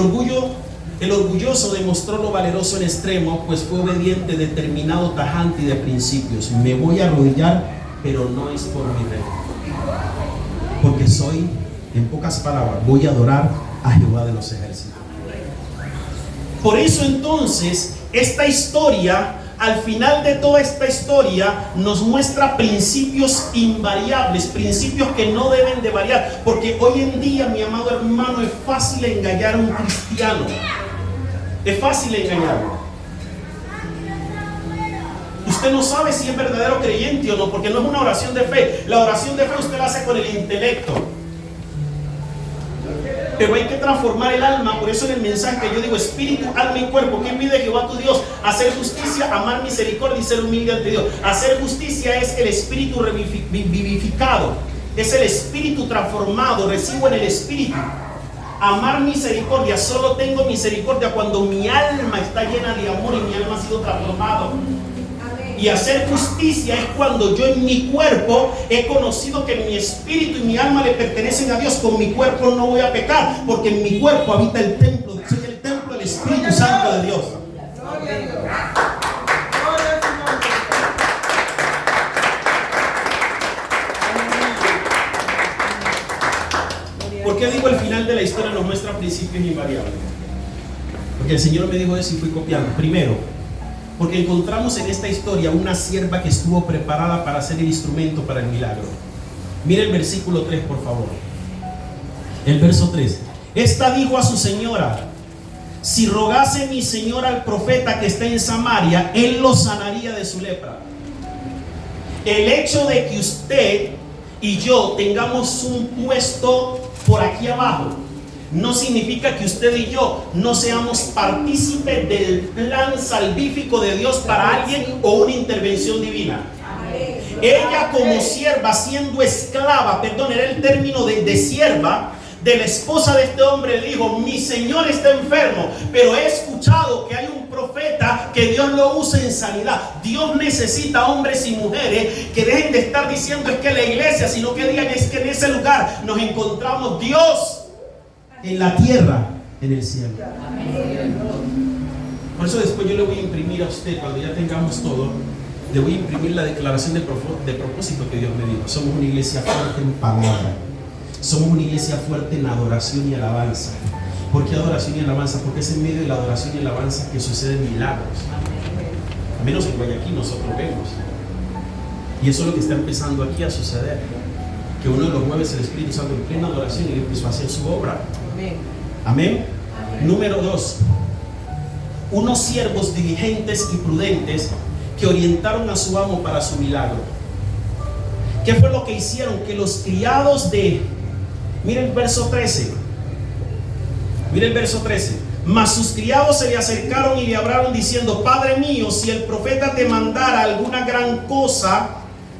A: orgulloso demostró lo valeroso en extremo, pues fue obediente, determinado, tajante y de principios. Me voy a arrodillar, pero no es por mi rey, porque soy, en pocas palabras, voy a adorar a Jehová de los ejércitos. Por eso entonces, esta historia, al final de toda esta historia, nos muestra principios invariables, principios que no deben de variar, porque hoy en día, mi amado hermano, es fácil engañar a un cristiano. Es fácil engañarlo. Usted no sabe si es verdadero creyente o no, porque no es una oración de fe. La oración de fe usted la hace con el intelecto, pero hay que transformar el alma. Por eso en el mensaje que yo digo, espíritu, alma y cuerpo. ¿Qué pide Jehová tu Dios? Hacer justicia, amar misericordia y ser humilde ante Dios. Hacer justicia es el espíritu vivificado, es el espíritu transformado. Recibo en el espíritu. Amar misericordia, solo tengo misericordia cuando mi alma está llena de amor y mi alma ha sido transformado. Y hacer justicia es cuando yo en mi cuerpo he conocido que mi espíritu y mi alma le pertenecen a Dios. Con mi cuerpo no voy a pecar, porque en mi cuerpo habita el templo. Soy el templo del Espíritu Santo de Dios. ¿Por qué digo el final de la historia nos muestra principios invariables? Porque el Señor me dijo eso y fui copiando. Primero, porque encontramos en esta historia una sierva que estuvo preparada para ser el instrumento para el milagro. Mire el versículo 3, por favor. El verso 3. Esta dijo a su señora: si rogase mi señor al profeta que está en Samaria, él lo sanaría de su lepra. El hecho de que usted y yo tengamos un puesto por aquí abajo no significa que usted y yo no seamos partícipes del plan salvífico de Dios para alguien o una intervención divina. Ella, como sierva, siendo esclava, perdón, era el término de sierva de la esposa de este hombre, le dijo: mi señor está enfermo, pero he escuchado que hay un profeta que Dios lo usa en sanidad. Dios necesita hombres y mujeres que dejen de estar diciendo es que la iglesia, sino que digan es que en ese lugar nos encontramos Dios en la tierra, en el cielo. Por eso después yo le voy a imprimir a usted, cuando ya tengamos todo, le voy a imprimir la declaración de propósito que Dios me dijo. Somos una iglesia fuerte en palabra. Somos una iglesia fuerte en adoración y alabanza. ¿Por qué adoración y alabanza? Porque es en medio de la adoración y alabanza que suceden milagros. A menos en Guayaquil nosotros vemos. Y eso es lo que está empezando aquí a suceder. Que uno de los jueves el Espíritu Santo en plena adoración y empezó a hacer su obra. Amén. Número 2. Unos siervos diligentes y prudentes que orientaron a su amo para su milagro. ¿Qué fue lo que hicieron? Que los criados de... Mira el verso 13. Mira el verso 13. Mas sus criados se le acercaron y le hablaron diciendo: Padre mío, si el profeta te mandara alguna gran cosa,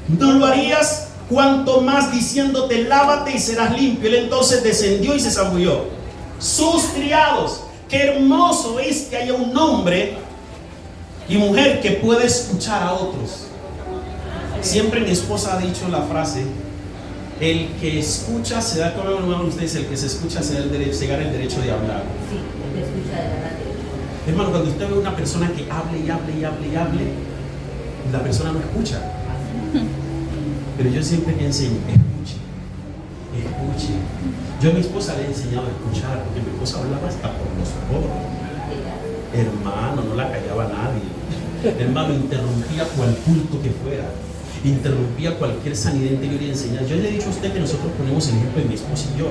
A: ¿no lo harías? Cuanto más diciéndote: lávate y serás limpio. Él entonces descendió y se zambulló. Sus criados. Qué hermoso es que haya un hombre y mujer que puede escuchar a otros. Siempre mi esposa ha dicho la frase: el que escucha se da, como ustedes, el que se escucha se gana el derecho de hablar.
B: Sí, el que escucha de la.
A: Hermano, cuando usted ve a una persona que hable y hable y hable y hable, la persona no escucha. Pero yo siempre le enseño: escuche, escuche. Yo a mi esposa le he enseñado a escuchar, porque mi esposa hablaba hasta por los codos. Hermano, no la callaba nadie. Hermano, interrumpía cual culto que fuera. Interrumpía cualquier sanidad interior y enseñanza. Yo le he dicho a usted que nosotros ponemos el ejemplo de mi esposa y yo.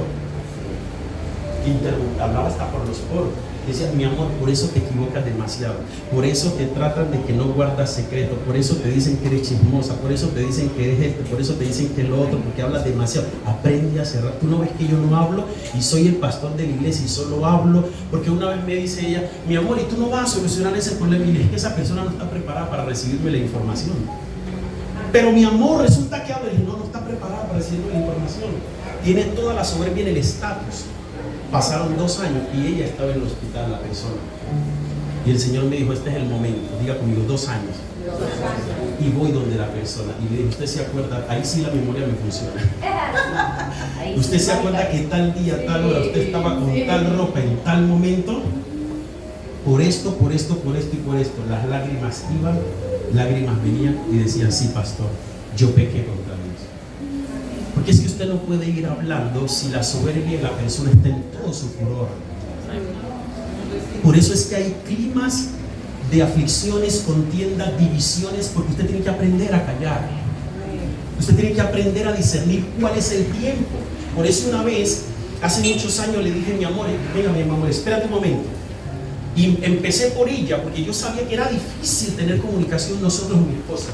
A: Hablaba hasta por los poros. Decía: mi amor, por eso te equivocas demasiado, por eso te tratan de que no guardas secreto, por eso te dicen que eres chismosa, por eso te dicen que eres esto, por eso te dicen que es lo otro, porque hablas demasiado. Aprende a cerrar. Tú no ves que yo no hablo y soy el pastor de la iglesia y solo hablo, porque una vez me dice ella: mi amor, ¿y tú no vas a solucionar ese problema? Y le dije que esa persona no está preparada para recibirme la información. Pero mi amor, resulta que habla. Y no está preparada para recibirme la información. Tiene toda la soberbia en el estatus. Pasaron 2 años y ella estaba en el hospital, la persona. Y el Señor me dijo: este es el momento. Diga conmigo: 2 años. Y voy donde la persona y le digo: usted se acuerda, ahí sí la memoria me funciona. ¿Usted se acuerda que tal día, tal hora, usted estaba con tal ropa en tal momento? Por esto, por esto, por esto y por esto. Las lágrimas iban, lágrimas venían y decían, sí, pastor, yo pequé contra Dios. Porque es que usted no puede ir hablando si la soberbia de la persona está en todo su furor. Por eso es que hay climas de aflicciones, contiendas, divisiones, porque usted tiene que aprender a callar. Usted tiene que aprender a discernir cuál es el tiempo. Por eso una vez, hace muchos años, le dije, mi amor, venga mi amor, espérate un momento. Y empecé por ella, porque yo sabía que era difícil tener comunicación nosotros y mi esposa.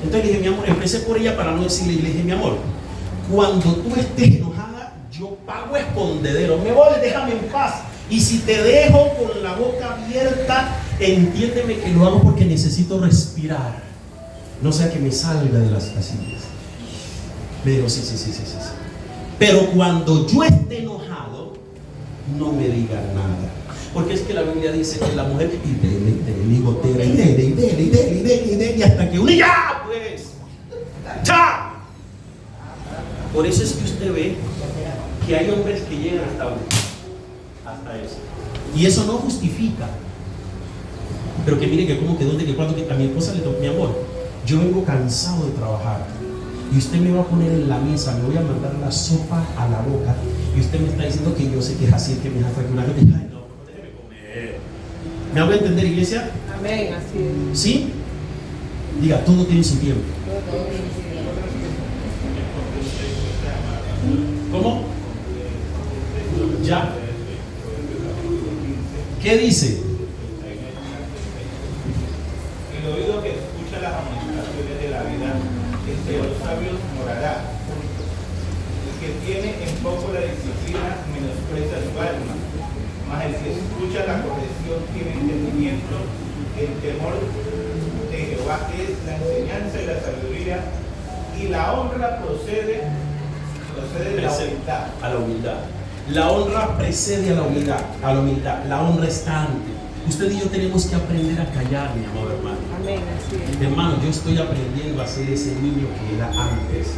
A: Entonces le dije, mi amor, empecé por ella para no decirle, y le dije, mi amor, cuando tú estés enojada, yo pago escondedero, me voy, déjame en paz. Y si te dejo con la boca abierta, entiéndeme que lo hago porque necesito respirar, no sea que me salga de las casillas. Me digo, sí. Pero cuando yo esté enojado, no me diga nada. Porque es que la Biblia dice que la mujer y gotera y hasta que uno ya, pues, ¡ya! Por eso es que usted ve que hay hombres que llegan hasta eso. Y eso no justifica. Pero que mire que como que dónde, que cuando, que a mi esposa le toca, mi amor, yo vengo cansado de trabajar y usted me va a poner en la mesa, me voy a mandar la sopa a la boca y usted me está diciendo que yo sé que es así, que me hace que una vez, ay no, déjeme comer. ¿Me hago entender, iglesia?
C: Amén, así es.
A: ¿Sí? Diga, todo tiene su tiempo. ¿Cómo? ¿Ya? ¿Qué dice?
D: El oído que escucha las amonestaciones de la vida, el de los sabios morará. El que tiene en poco la disciplina menosprecia su alma, mas el que escucha la corrección tiene entendimiento. El temor de Jehová es la enseñanza y la sabiduría, y la honra procede de la humildad.
A: A la humildad. La honra precede a la humildad. La honra está antes. Usted y yo tenemos que aprender a callar, mi amor hermano.
C: Amén, así es.
A: Hermano, yo estoy aprendiendo a ser ese niño que era antes.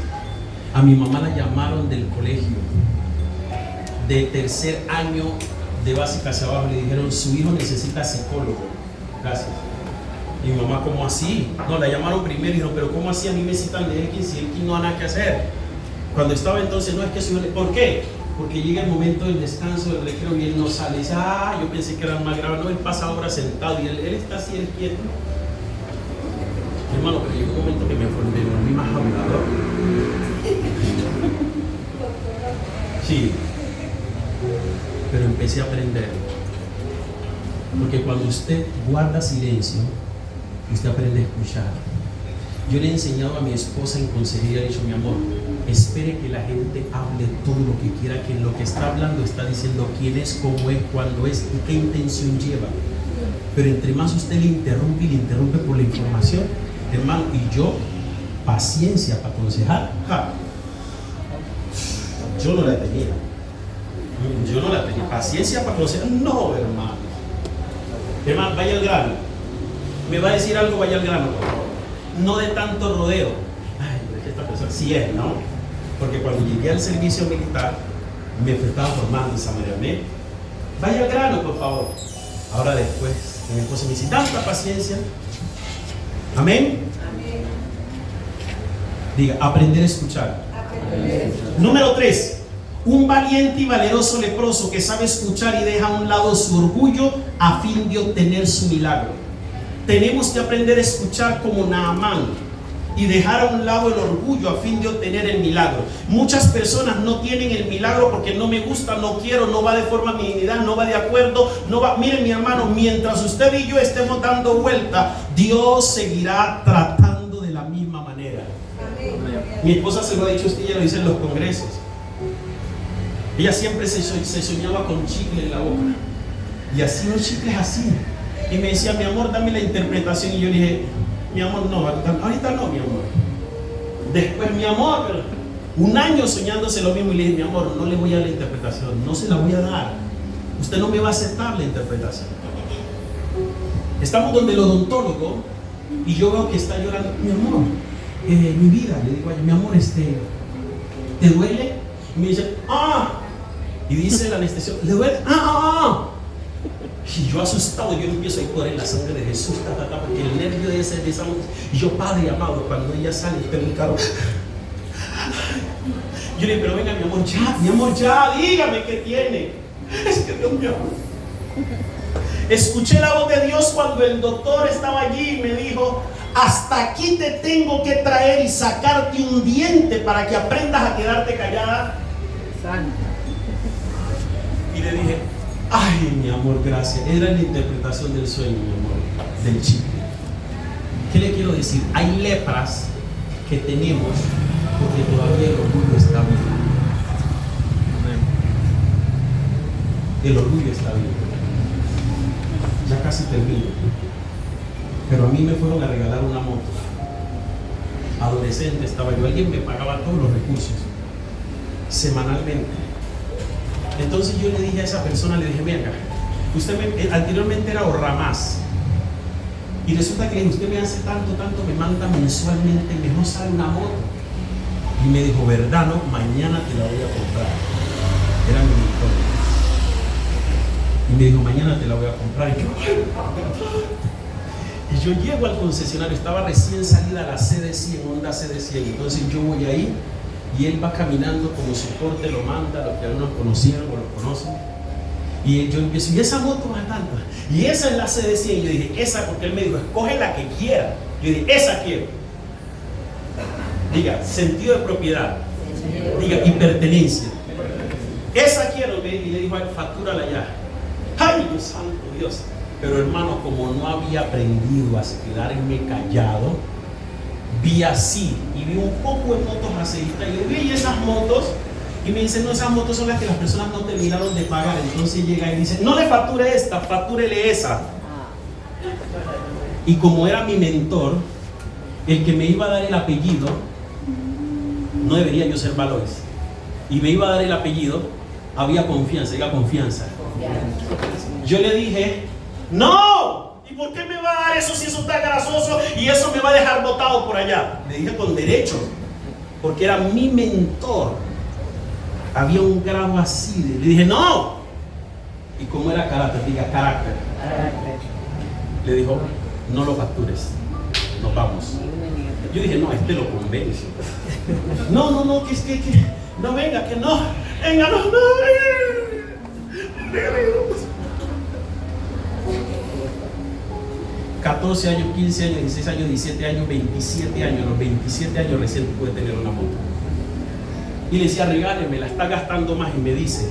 A: A mi mamá la llamaron del colegio de tercer año de básica hacia abajo. Le dijeron, su hijo necesita psicólogo. Gracias. Y mi mamá, ¿cómo así? No, la llamaron primero y dijeron, pero ¿cómo así a mí me citan de X si X no hay nada que hacer? Cuando estaba entonces, no es que su hijo, ¿por qué? Porque llega el momento del descanso, del recreo y él no sale. Dice, yo pensé que era más grave. No, él pasa horas sentado y él está así, él quieto. Hermano, pero llegó un momento que me volví más hablador. Sí. Pero empecé a aprender. Porque cuando usted guarda silencio, usted aprende a escuchar. Yo le he enseñado a mi esposa en consejería, le he dicho, mi amor, espere que la gente hable todo lo que quiera, que en lo que está hablando está diciendo quién es, cómo es, cuándo es y qué intención lleva. Pero entre más usted le interrumpe por la información, hermano, y yo, paciencia para aconsejar, yo no la tenía. Paciencia para aconsejar, no, hermano. Hermano, vaya al grano. Me va a decir algo, vaya al grano, por favor. No de tanto rodeo. Ay, es que esta persona sí es, ¿no? Porque cuando llegué al servicio militar, me estaba formando esa manera. Vaya al grano, por favor. Ahora después, mi esposa me dice, tanta paciencia. Amén.
C: Amén.
A: Diga, aprender a escuchar. Número 3. Un valiente y valeroso leproso que sabe escuchar y deja a un lado su orgullo a fin de obtener su milagro. Tenemos que aprender a escuchar como Naamán y dejar a un lado el orgullo a fin de obtener el milagro. Muchas personas no tienen el milagro porque no me gusta, no quiero, no va de forma a mi dignidad, no va de acuerdo, no va. Miren, mi hermano, mientras usted y yo estemos dando vuelta, Dios seguirá tratando de la misma manera. Mi esposa se lo ha dicho, ella lo dice en los congresos. Ella siempre se soñaba con chicle en la boca. Y así los chicles así. Y me decía, mi amor, dame la interpretación. Y yo le dije, mi amor, no, ahorita no, mi amor. Después, mi amor, pero un año soñándose lo mismo. Y le dije, mi amor, no le voy a dar la interpretación, no se la voy a dar. Usted no me va a aceptar la interpretación. Estamos donde el odontólogo y yo veo que está llorando. Mi amor, mi vida, le digo, mi amor, ¿te duele? Y me dice, y dice el anestesiólogo, ¿le duele? Y yo asustado, yo empiezo a ir por en la sangre de Jesús, porque el nervio de esa y yo, Padre amado, cuando ella sale, está en el carro. Yo le digo, pero venga, mi amor, ya, dígame qué tiene. Es que Dios mío. Escuché la voz de Dios cuando el doctor estaba allí y me dijo, hasta aquí te tengo que traer y sacarte un diente para que aprendas a quedarte callada. Y le dije, ay, mi amor, gracias. Era la interpretación del sueño, mi amor, del chico. ¿Qué le quiero decir? Hay lepras que tenemos porque todavía el orgullo está vivo. El orgullo está vivo. Ya casi termino. Pero a mí me fueron a regalar una moto. Adolescente estaba yo, alguien me pagaba todos los recursos semanalmente. Entonces yo le dije a esa persona, le dije, venga, usted anteriormente era Ahorramás. Y resulta que usted me hace tanto, me manda mensualmente, mejor sale una moto. Y me dijo, ¿verdad? No, mañana te la voy a comprar. Era mi mentor. Y me dijo, mañana te la voy a comprar. Y yo llego al concesionario, estaba recién salida la CD100, Honda CD100. Entonces yo voy ahí y él va caminando como su corte lo manda, los que algunos conocieron o lo conocen. Y yo empiezo, y esa moto va tanto. Y esa es la CD100. Y yo dije, esa, porque él me dijo, escoge la que quiera. Yo dije, esa quiero. Diga, sentido de propiedad. Diga, y pertenencia. Esa quiero. Y le dijo, factúrala ya. ¡Ay, Dios santo Dios! Pero hermano, como no había aprendido a quedarme callado, vi así y vi un poco de motos aceitas. Yo vi esas motos y me dicen, no, esas motos son las que las personas no terminaron de pagar. Entonces llega y dice, no le facture esta, factúrele esa. Y como era mi mentor, el que me iba a dar el apellido, no debería yo ser Valois, y me iba a dar el apellido, había confianza, diga confianza. Yo le dije, no, ¿y por qué me va a dar eso si eso está grasoso y eso me va a dejar botado por allá? Le dije con derecho, porque era mi mentor. Había un grado así, le dije, no. Y como era carácter, diga carácter. Le dijo, no lo factures, nos vamos. Yo dije, no, este lo convenzo. No, que no, venga, que no, venga, no. 14 años, 15 años, 16 años, 17 años, 27 años. A los 27 años recién pude tener una moto. Y le decía, regáleme, la está gastando más. Y me dice,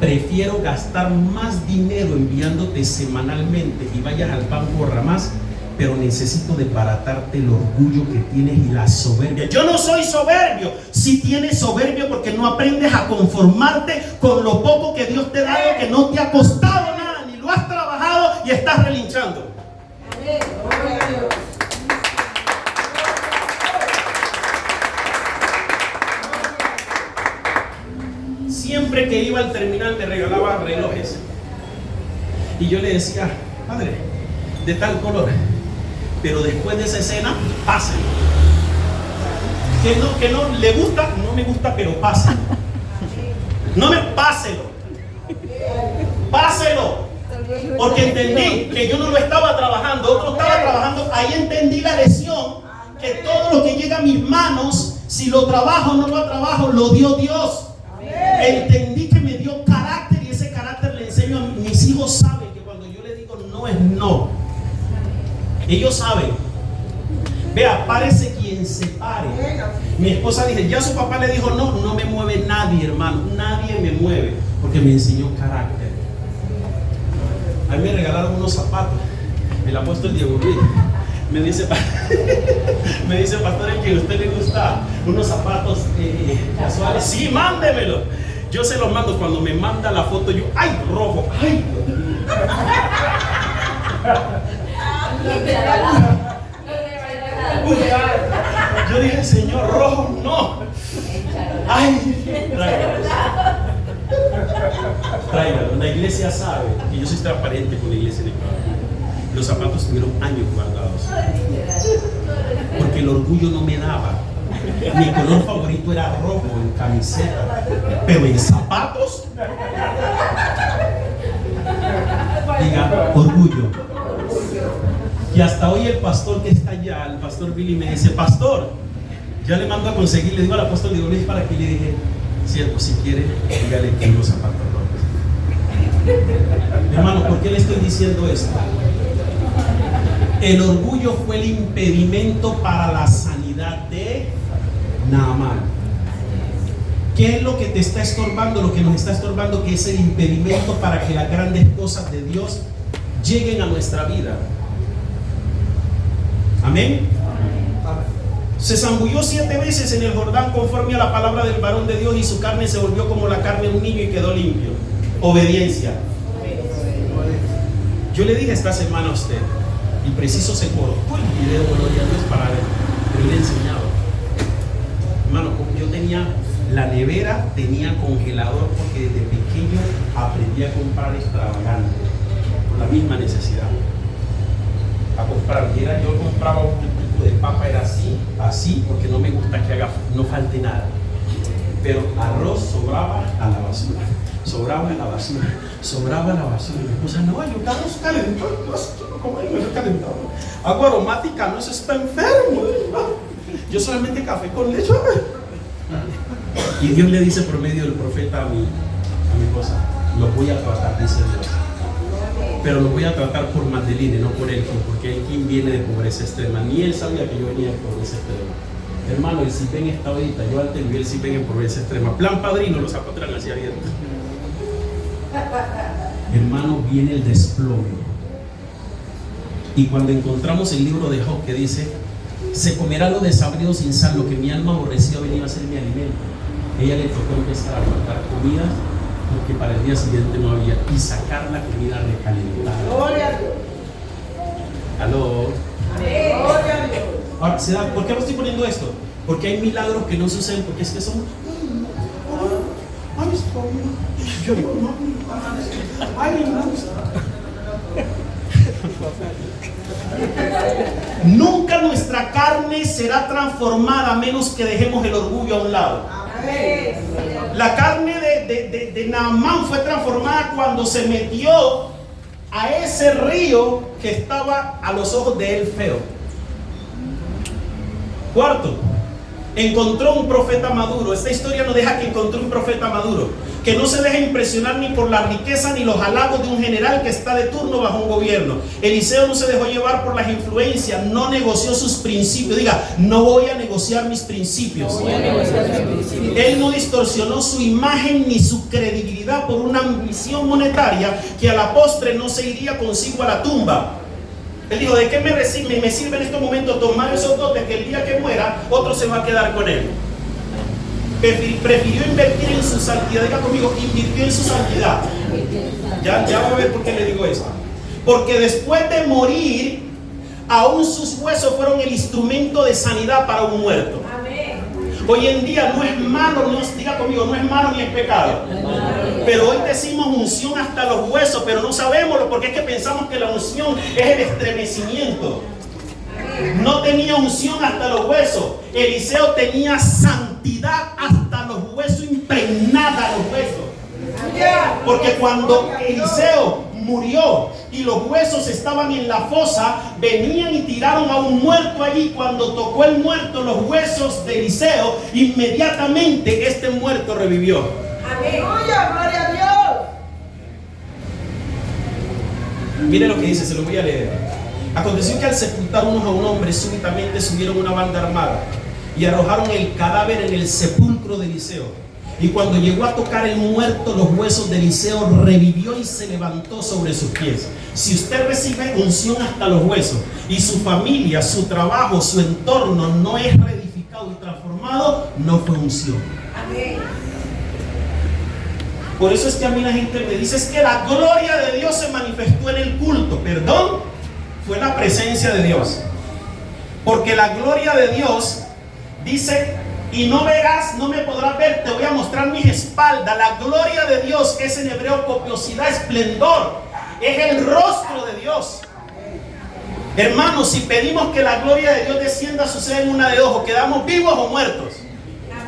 A: prefiero gastar más dinero enviándote semanalmente y vayas al banco Ahorramás, pero necesito desbaratarte el orgullo que tienes y la soberbia. Yo no soy soberbio. Si tienes soberbia porque no aprendes a conformarte con lo poco que Dios te ha dado, que no te ha costado nada, ni lo has trabajado y estás relinchando. Siempre que iba al terminal me regalaba relojes. Y yo le decía, padre, de tal color. Pero después de esa escena, pásenlo. Que no le gusta, no me gusta, pero pásenlo. No me páselo. Páselo. Porque entendí que yo no lo estaba trabajando, otro estaba trabajando. Ahí entendí la lección, que todo lo que llega a mis manos, si lo trabajo o no lo trabajo, lo dio Dios. Entendí que me dio carácter y ese carácter le enseño a mis hijos. Saben que cuando yo les digo no es no. Ellos saben. Vea, párese quien se pare. Mi esposa dice, ya su papá le dijo no, no me mueve nadie, hermano. Nadie me mueve, porque me enseñó carácter. A mí me regalaron unos zapatos. El apóstol Diego Luis me dice, pastor, ¿en que a usted le gusta unos zapatos casuales? Sí, mándemelo. Yo se los mando. Cuando me manda la foto, yo, ¡ay, rojo! ¡Ay, Dios mío! Yo dije, Señor, rojo no. ¡Ay! Tráigalo. La iglesia sabe que yo soy transparente con la iglesia de Ecuador. Los zapatos tuvieron años guardados, porque el orgullo no me daba. Mi color favorito era rojo en camiseta, pero en zapatos. Diga, orgullo. Y hasta hoy el pastor que está allá, el pastor Billy, me dice, pastor, ya le mando a conseguir, le digo al apóstol, le digo, Luis, para que le dije, siervo, si quiere, dígale que los zapatos rojos. Hermano, ¿por qué le estoy diciendo esto? El orgullo fue el impedimento para la sanidad de Naamán. ¿Qué es lo que te está estorbando? Lo que nos está estorbando, que es el impedimento para que las grandes cosas de Dios lleguen a nuestra vida. Amén. Se zambulló 7 veces en el Jordán conforme a la palabra del varón de Dios, y su carne se volvió como la carne de un niño y quedó limpio. Obediencia. Yo le dije esta semana a usted, y preciso se cortó el video, gloria a Dios, para ver, pero le he enseñado. Hermano, yo tenía la nevera, tenía congelador, porque desde pequeño aprendí a comprar extravagante, por la misma necesidad. A comprar, y era, yo compraba un tipo de papa, era así, porque no me gusta que no falte nada. Pero arroz sobraba a la basura, sobraba a la basura, sobraba a la basura. Y mi esposa, no, yo estamos calentados, ¿cómo yo estoy calentado? Agua aromática, no, eso está enfermo. Yo solamente café con leche. Y Dios le dice por medio del profeta a mi esposa, lo voy a tratar, dice Dios. Pero lo voy a tratar por Madeline, no por Elkin, porque Elkin viene de pobreza extrema. Ni él sabía que yo venía de pobreza extrema. Hermano, el CIPEN está ahorita, yo antes viví el CIPEN en pobreza extrema. Plan padrino, los zapatos eran así abiertos. Hermano, viene el desplome. Y cuando encontramos el libro de Job que dice, se comerá lo desabrido sin sal, lo que mi alma aborrecía venía a ser mi alimento. Ella le tocó empezar a guardar comida, porque para el día siguiente no había, y sacar la comida recalentada. Gloria a Dios. Aló. Gloria a Dios. Ahora, ¿se da? ¿Por qué me estoy poniendo esto? Porque hay milagros que no suceden, porque es que son. Nunca nuestra carne será transformada a menos que dejemos el orgullo a un lado. La carne de Naamán fue transformada cuando se metió a ese río que estaba a los ojos de él feo. Cuarto, encontró un profeta maduro. Esta historia nos deja que encontró un profeta maduro, que no se deja impresionar ni por la riqueza ni los halagos de un general que está de turno bajo un gobierno. Eliseo no se dejó llevar por las influencias, no negoció sus principios. Diga, no voy a negociar mis principios. Él no distorsionó su imagen ni su credibilidad por una ambición monetaria que a la postre no se iría consigo a la tumba. Él dijo, ¿de qué me sirve en estos momentos tomar esos dotes que el día que muera otro se va a quedar con él? Prefirió invertir en su santidad. Diga conmigo, invirtió en su santidad. Ya va a ver por qué le digo esto. Porque después de morir, aún sus huesos fueron el instrumento de sanidad para un muerto. Hoy en día no es malo, diga conmigo, no es malo ni es pecado. Pero hoy decimos unción hasta los huesos, pero no sabemos, porque es que pensamos que la unción es el estremecimiento. No tenía unción hasta los huesos. Eliseo tenía santidad hasta los huesos, impregnada a los huesos. Porque cuando Eliseo murió y los huesos estaban en la fosa, venían y tiraron a un muerto allí. Cuando tocó el muerto los huesos de Eliseo, inmediatamente este muerto revivió. Aleluya, gloria a Dios. Mire lo que dice, se lo voy a leer. Aconteció que al sepultar unos a un hombre, súbitamente subieron una banda armada y arrojaron el cadáver en el sepulcro de Eliseo. Y cuando llegó a tocar el muerto, los huesos de Eliseo revivió y se levantó sobre sus pies. Si usted recibe unción hasta los huesos y su familia, su trabajo, su entorno no es reedificado y transformado, no fue unción. Amén. Por eso es que a mí la gente me dice, es que la gloria de Dios se manifestó en el culto. Perdón, fue la presencia de Dios. Porque la gloria de Dios dice, y no verás, no me podrás ver, te voy a mostrar mis espaldas. La gloria de Dios es en hebreo copiosidad, esplendor. Es el rostro de Dios. Hermanos, si pedimos que la gloria de Dios descienda, sucede en una de dos: o quedamos vivos o muertos.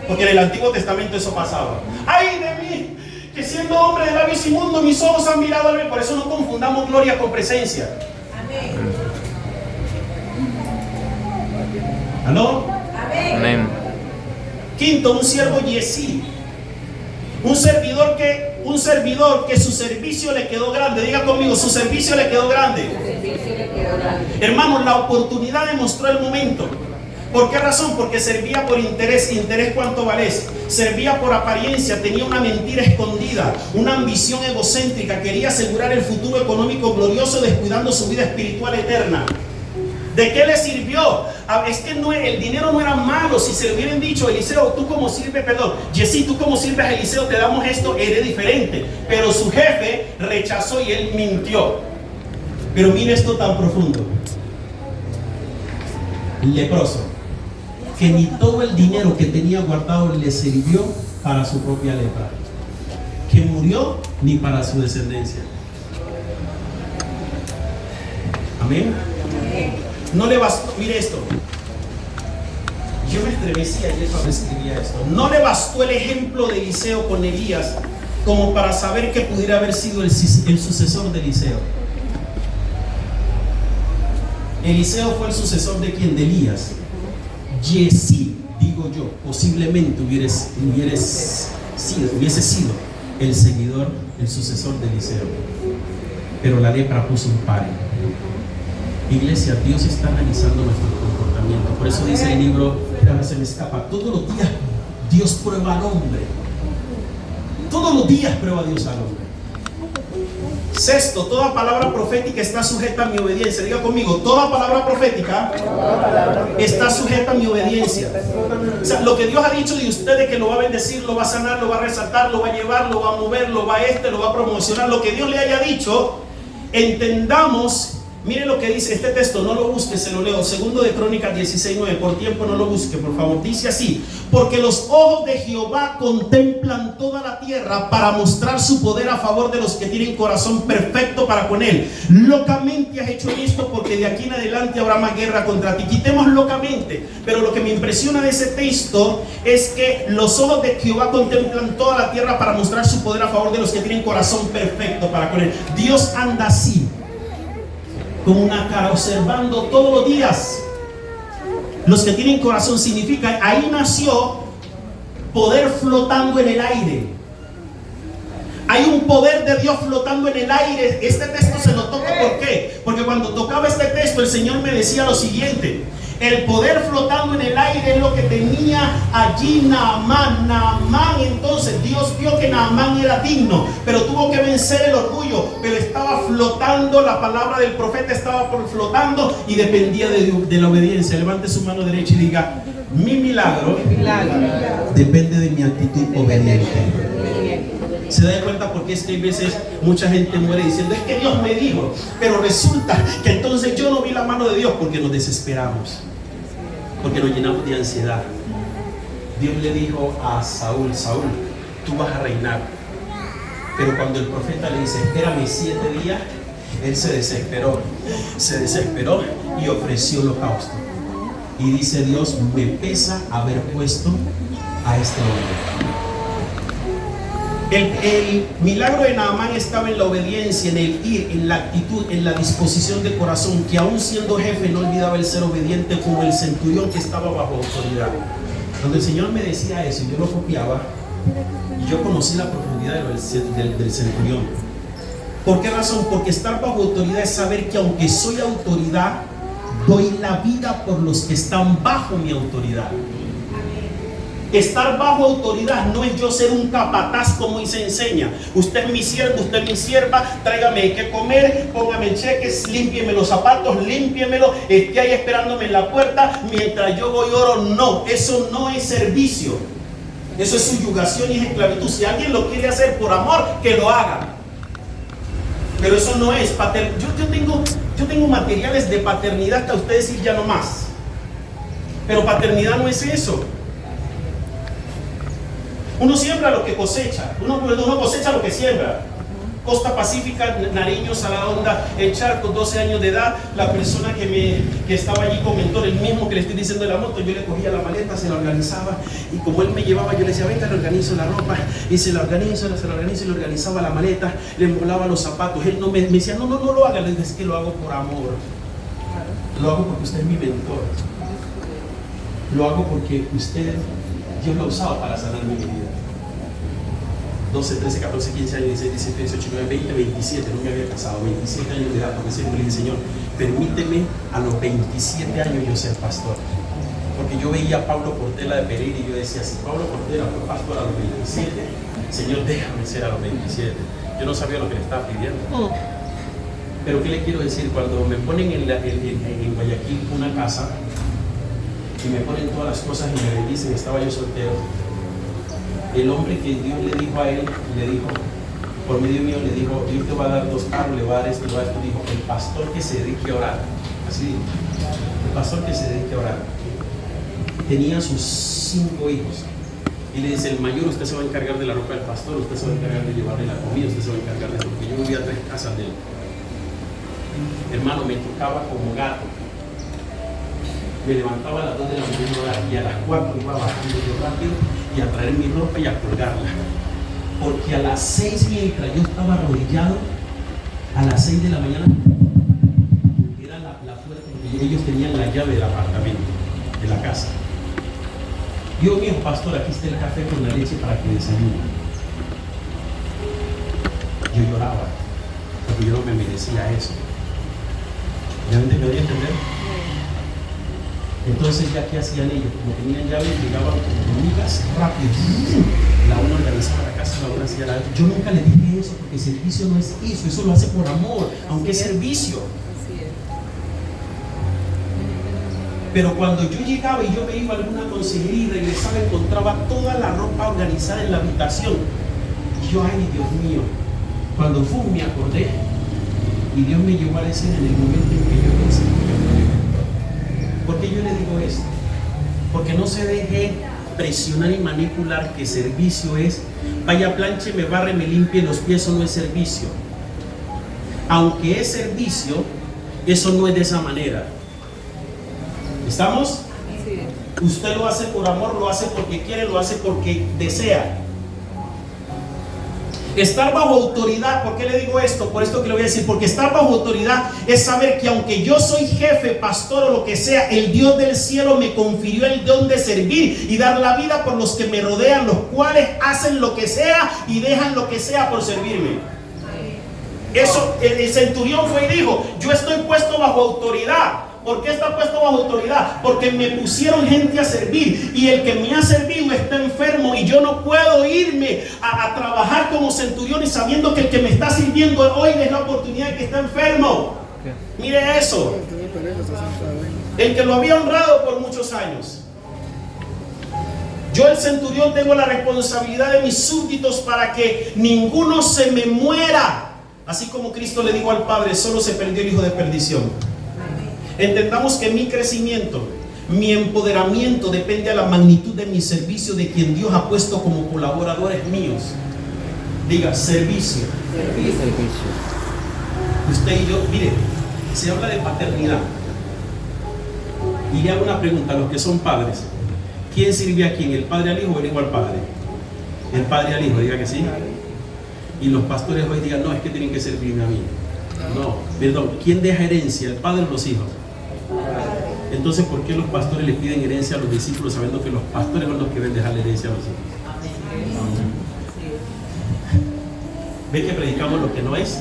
A: Porque en el Antiguo Testamento eso pasaba. ¡Ay de mí! Que siendo hombre de labios inmundos, mis ojos han mirado al Rey. Por eso no confundamos gloria con presencia. ¿Aló?
E: Amén.
A: Quinto, un siervo Yesí. Un servidor que su servicio le quedó grande. Diga conmigo, su servicio le quedó grande. Hermanos, la oportunidad demostró el momento. ¿Por qué razón? Porque servía por interés. ¿Interés cuánto vale? Servía por apariencia, tenía una mentira escondida, una ambición egocéntrica, quería asegurar el futuro económico glorioso descuidando su vida espiritual eterna. ¿De qué le sirvió? Es que el dinero no era malo. Si se le hubieran dicho: Eliseo, tú como sirves, Yesí, tú como sirves a Eliseo, te damos esto, era diferente. Pero su jefe rechazó y él mintió. Pero mire esto tan profundo. Leproso, que ni todo el dinero que tenía guardado le sirvió para su propia lepra, que murió ni para su descendencia. Amén. No le bastó, mire esto. Yo me estremecí ayer cuando escribía esto. No le bastó el ejemplo de Eliseo con Elías como para saber que pudiera haber sido el sucesor de Eliseo. Eliseo fue el sucesor de ¿quién? De Elías. Yesí, digo yo, posiblemente hubiese sido el seguidor, el sucesor de Eliseo. Pero la lepra puso un pare. Iglesia, Dios está analizando nuestro comportamiento. Por eso dice el libro, ahora se me escapa, todos los días Dios prueba al hombre. Todos los días prueba Dios al hombre. Sexto, toda palabra profética está sujeta a mi obediencia. Diga conmigo, toda palabra profética está sujeta a mi obediencia. O sea, lo que Dios ha dicho de usted, que lo va a bendecir, lo va a sanar, lo va a resaltar, lo va a llevar, lo va a mover, lo va a promocionar. Lo que Dios le haya dicho, entendamos. Mire lo que dice este texto, no lo busque, se lo leo. Segundo de Crónicas 16:9. Por tiempo no lo busque, por favor. Dice así: porque los ojos de Jehová contemplan toda la tierra para mostrar su poder a favor de los que tienen corazón perfecto para con él. Locamente has hecho esto, porque de aquí en adelante habrá más guerra contra ti. Quitemos locamente. Pero lo que me impresiona de ese texto es que los ojos de Jehová contemplan toda la tierra para mostrar su poder a favor de los que tienen corazón perfecto para con él. Dios anda así, con una cara, observando todos los días. Los que tienen corazón significa, ahí nació poder flotando en el aire. Hay un poder de Dios flotando en el aire. Este texto se lo toca, ¿por qué? Porque cuando tocaba este texto, el Señor me decía lo siguiente: el poder flotando en el aire es lo que tenía allí Naamán. Entonces Dios vio que Naamán era digno, pero tuvo que vencer el orgullo. Pero estaba flotando, la palabra del profeta estaba flotando y dependía de la obediencia. Levante su mano derecha y diga: mi milagro depende de mi actitud obediente. ¿Se da cuenta por qué es que hay veces mucha gente muere diciendo: es que Dios me dijo, pero resulta que entonces yo no vi la mano de Dios? Porque nos desesperamos, porque nos llenamos de ansiedad. Dios le dijo a Saúl: Saúl, tú vas a reinar. Pero cuando el profeta le dice: espérame 7 días, él se desesperó y ofreció holocausto. Y dice Dios: me pesa haber puesto a este hombre. El milagro de Naamán estaba en la obediencia, en el ir, en la actitud, en la disposición de corazón, que aún siendo jefe no olvidaba el ser obediente como el centurión que estaba bajo autoridad. Cuando el Señor me decía eso, yo lo copiaba y yo conocí la profundidad del centurión. ¿Por qué razón? Porque estar bajo autoridad es saber que aunque soy autoridad, doy la vida por los que están bajo mi autoridad. Estar bajo autoridad no es yo ser un capataz como se enseña. Usted es mi siervo, usted es mi sierva, tráigame que comer, póngame cheques, límpieme los zapatos, límpiemelo, esté ahí esperándome en la puerta mientras yo voy y oro. No, eso no es servicio. Eso es subyugación y es esclavitud. Si alguien lo quiere hacer por amor, que lo haga. Pero eso no es paternidad. Yo tengo materiales de paternidad que a ustedes decir ya no más. Pero paternidad no es eso. Uno siembra lo que cosecha. Uno cosecha lo que siembra. Costa Pacífica, Nariño, Saladonda, El Charco, 12 años de edad. La persona que estaba allí comentó, el mismo que le estoy diciendo de la moto, yo le cogía la maleta, se la organizaba, y como él me llevaba, yo le decía, venga, le organizo la ropa, y se la organizo, y le organizaba la maleta, le embolaba los zapatos. Él no me decía, no lo haga. Le dije, es que lo hago por amor, lo hago porque usted es mi mentor, lo hago porque usted, Dios lo ha usado para sanar mi vida. 12, 13, 14, 15 años, 16, 17, 18, 19, 20, 27, no me había casado, 27 años de edad, porque siempre le dije, Señor, permíteme a los 27 años yo ser pastor. Porque yo veía a Pablo Portela de Pereira y yo decía, si Pablo Portela fue pastor a los 27, Señor, déjame ser a los 27. Yo no sabía lo que le estaba pidiendo. Pero ¿qué le quiero decir? Cuando me ponen en Guayaquil una casa y me ponen todas las cosas y me bendicen, estaba yo soltero. El hombre que Dios le dijo a él, le dijo, por medio mío, le dijo, Dios te va a dar 2 carros, le va a dar esto, le va a dar esto. Dijo, el pastor que se dedique a orar. Así dijo, el pastor que se dedique a orar. Tenía sus 5 hijos. Y le dice, el mayor, usted se va a encargar de la ropa del pastor, usted se va a encargar de llevarle la comida, usted se va a encargar de eso. Porque yo vivía a 3 casas de él. Hermano, me tocaba como gato. Me levantaba a las 2 de la mañana y a las 4 iba bajando yo rápido y a traer mi ropa y a colgarla. Porque a las 6, mientras yo estaba arrodillado, a las 6 de la mañana, era la puerta, porque ellos tenían la llave del apartamento, de la casa. Dios mío, pastor, aquí está el café con la leche para que desayune. Yo lloraba, porque yo no me merecía eso. ¿Ya me dio a entender? Entonces, ya que hacían ellos, como tenían llaves, llegaban como hormigas rápido. La una organizaba la casa, la otra hacía la otra. Yo nunca le dije eso, porque servicio no es eso lo hace por amor, aunque es servicio. Pero cuando yo llegaba y yo me iba a alguna consejería y regresaba, encontraba toda la ropa organizada en la habitación. Y yo, ay, Dios mío, cuando me acordé, y Dios me llevó a la escena en el momento en que yo pensé que yo fui mi mentor. ¿Por qué yo le digo esto? Porque no se deje presionar y manipular que servicio es, vaya, planche, me barre, me limpie los pies. Eso no es servicio. Aunque es servicio, eso no es de esa manera. ¿Estamos?
C: Sí.
A: Usted lo hace por amor, lo hace porque quiere, lo hace porque desea. Estar bajo autoridad, ¿por qué le digo esto? Por esto que le voy a decir, porque estar bajo autoridad es saber que aunque yo soy jefe, pastor o lo que sea, el Dios del cielo me confirió el don de servir y dar la vida por los que me rodean, los cuales hacen lo que sea y dejan lo que sea por servirme. Eso, el centurión fue y dijo, yo estoy puesto bajo autoridad. ¿Por qué está puesto bajo autoridad? Porque me pusieron gente a servir y el que me ha servido está enfermo y yo no puedo irme a trabajar como centurión y sabiendo que el que me está sirviendo hoy es la oportunidad de que está enfermo. Mire eso. El que lo había honrado por muchos años. Yo, el centurión, tengo la responsabilidad de mis súbditos para que ninguno se me muera. Así como Cristo le dijo al Padre, solo se perdió el hijo de perdición. Entendamos que mi crecimiento, mi empoderamiento depende a la magnitud de mi servicio de quien Dios ha puesto como colaboradores míos. Diga, servicio. Servicio. Usted y yo, mire, se habla de paternidad. Y le hago una pregunta a los que son padres. ¿Quién sirve a quién? ¿El padre al hijo o el hijo al padre? El padre al hijo, diga que sí. Y los pastores hoy digan, no, es que tienen que servirme a mí. No, perdón, ¿quién deja herencia? ¿El padre o los hijos? Entonces, ¿por qué los pastores le piden herencia a los discípulos sabiendo que los pastores son los que deben dejarle herencia a los hijos? ¿Ve que predicamos lo que no es?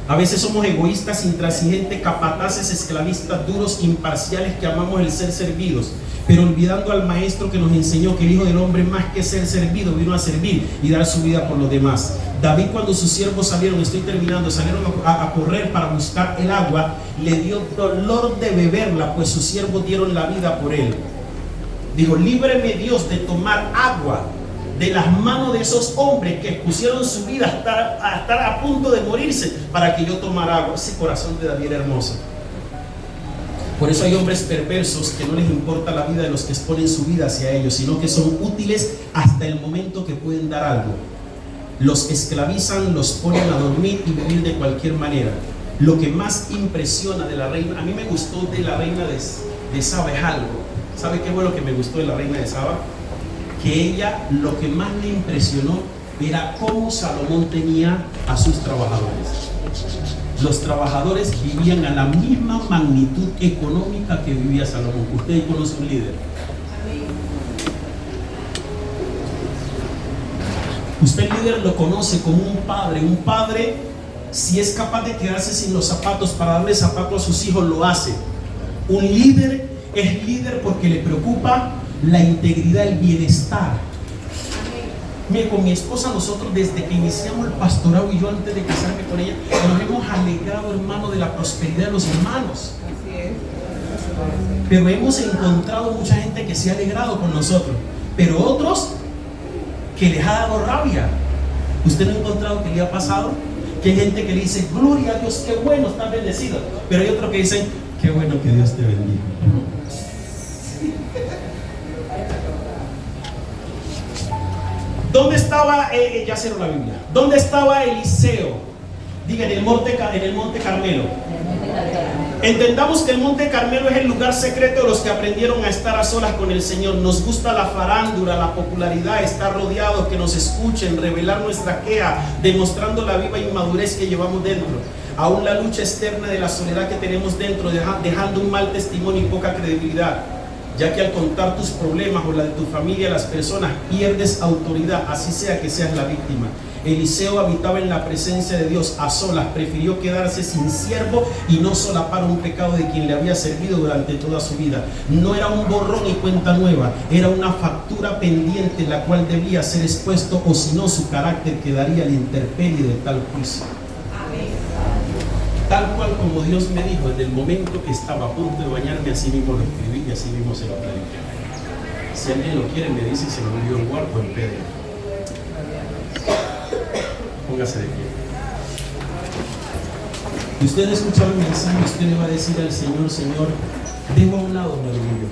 A: A veces somos egoístas, intransigentes, capataces, esclavistas, duros, imparciales, que amamos el ser servidos, pero olvidando al maestro que nos enseñó que el Hijo del Hombre, más que ser servido, vino a servir y dar su vida por los demás. David, cuando sus siervos salieron, salieron a correr para buscar el agua, le dio dolor de beberla, pues sus siervos dieron la vida por él. Dijo, líbreme Dios de tomar agua de las manos de esos hombres que pusieron su vida a estar a punto de morirse para que yo tomara agua. Ese corazón de David era hermoso. Por eso hay hombres perversos que no les importa la vida de los que exponen su vida hacia ellos, sino que son útiles hasta el momento que pueden dar algo. los esclavizan, los ponen a dormir y vivir de cualquier manera. Lo que más impresiona de la reina, a mí me gustó de la reina de Saba es algo. ¿Sabe qué fue lo que me gustó de la reina de Saba? Que ella, lo que más le impresionó era cómo Salomón tenía a sus trabajadores. Los trabajadores vivían a la misma magnitud económica que vivía Salomón. Usted conoce un líder. Usted el líder lo conoce como un padre. Un padre, si es capaz de quedarse sin los zapatos para darle zapatos a sus hijos, lo hace. Un líder es líder porque le preocupa la integridad, el bienestar. Mire, con mi esposa nosotros desde que iniciamos el pastorado y yo antes de casarme con ella, nos hemos alegrado, hermano, de la prosperidad de los hermanos.
C: Así es.
A: Pero hemos encontrado mucha gente que se ha alegrado con nosotros, pero otros que les ha dado rabia. ¿Usted no ha encontrado que le ha pasado? Que hay gente que le dice, gloria a Dios, qué bueno, estás bendecido. Pero hay otros que dicen, qué bueno que Dios te bendiga. ¿Dónde estaba, ya cerró la Biblia, dónde estaba Eliseo? Diga, en el monte Carmelo. Entendamos que el monte Carmelo es el lugar secreto de los que aprendieron a estar a solas con el Señor. Nos gusta la farándula, la popularidad, estar rodeados, que nos escuchen, revelar nuestra queja, demostrando la viva inmadurez que llevamos dentro. Aún la lucha externa de la soledad que tenemos dentro, dejando un mal testimonio y poca credibilidad, ya que al contar tus problemas o la de tu familia a las personas pierdes autoridad, así sea que seas la víctima. Eliseo habitaba en la presencia de Dios a solas, prefirió quedarse sin siervo y no solapar un pecado de quien le había servido durante toda su vida. No era un borrón y cuenta nueva, era una factura pendiente la cual debía ser expuesto, o si no su carácter quedaría a la intemperie de tal juicio. Tal cual como Dios me dijo desde el momento que estaba a punto de bañarme, así mismo lo escribí y así mismo se lo prediqué. Si alguien lo quiere, me dice y se lo envío en Word o en PDF. Póngase de pie. Y usted escucha el mensaje, usted le va a decir al Señor, Señor, dejo a un lado mi orgullo.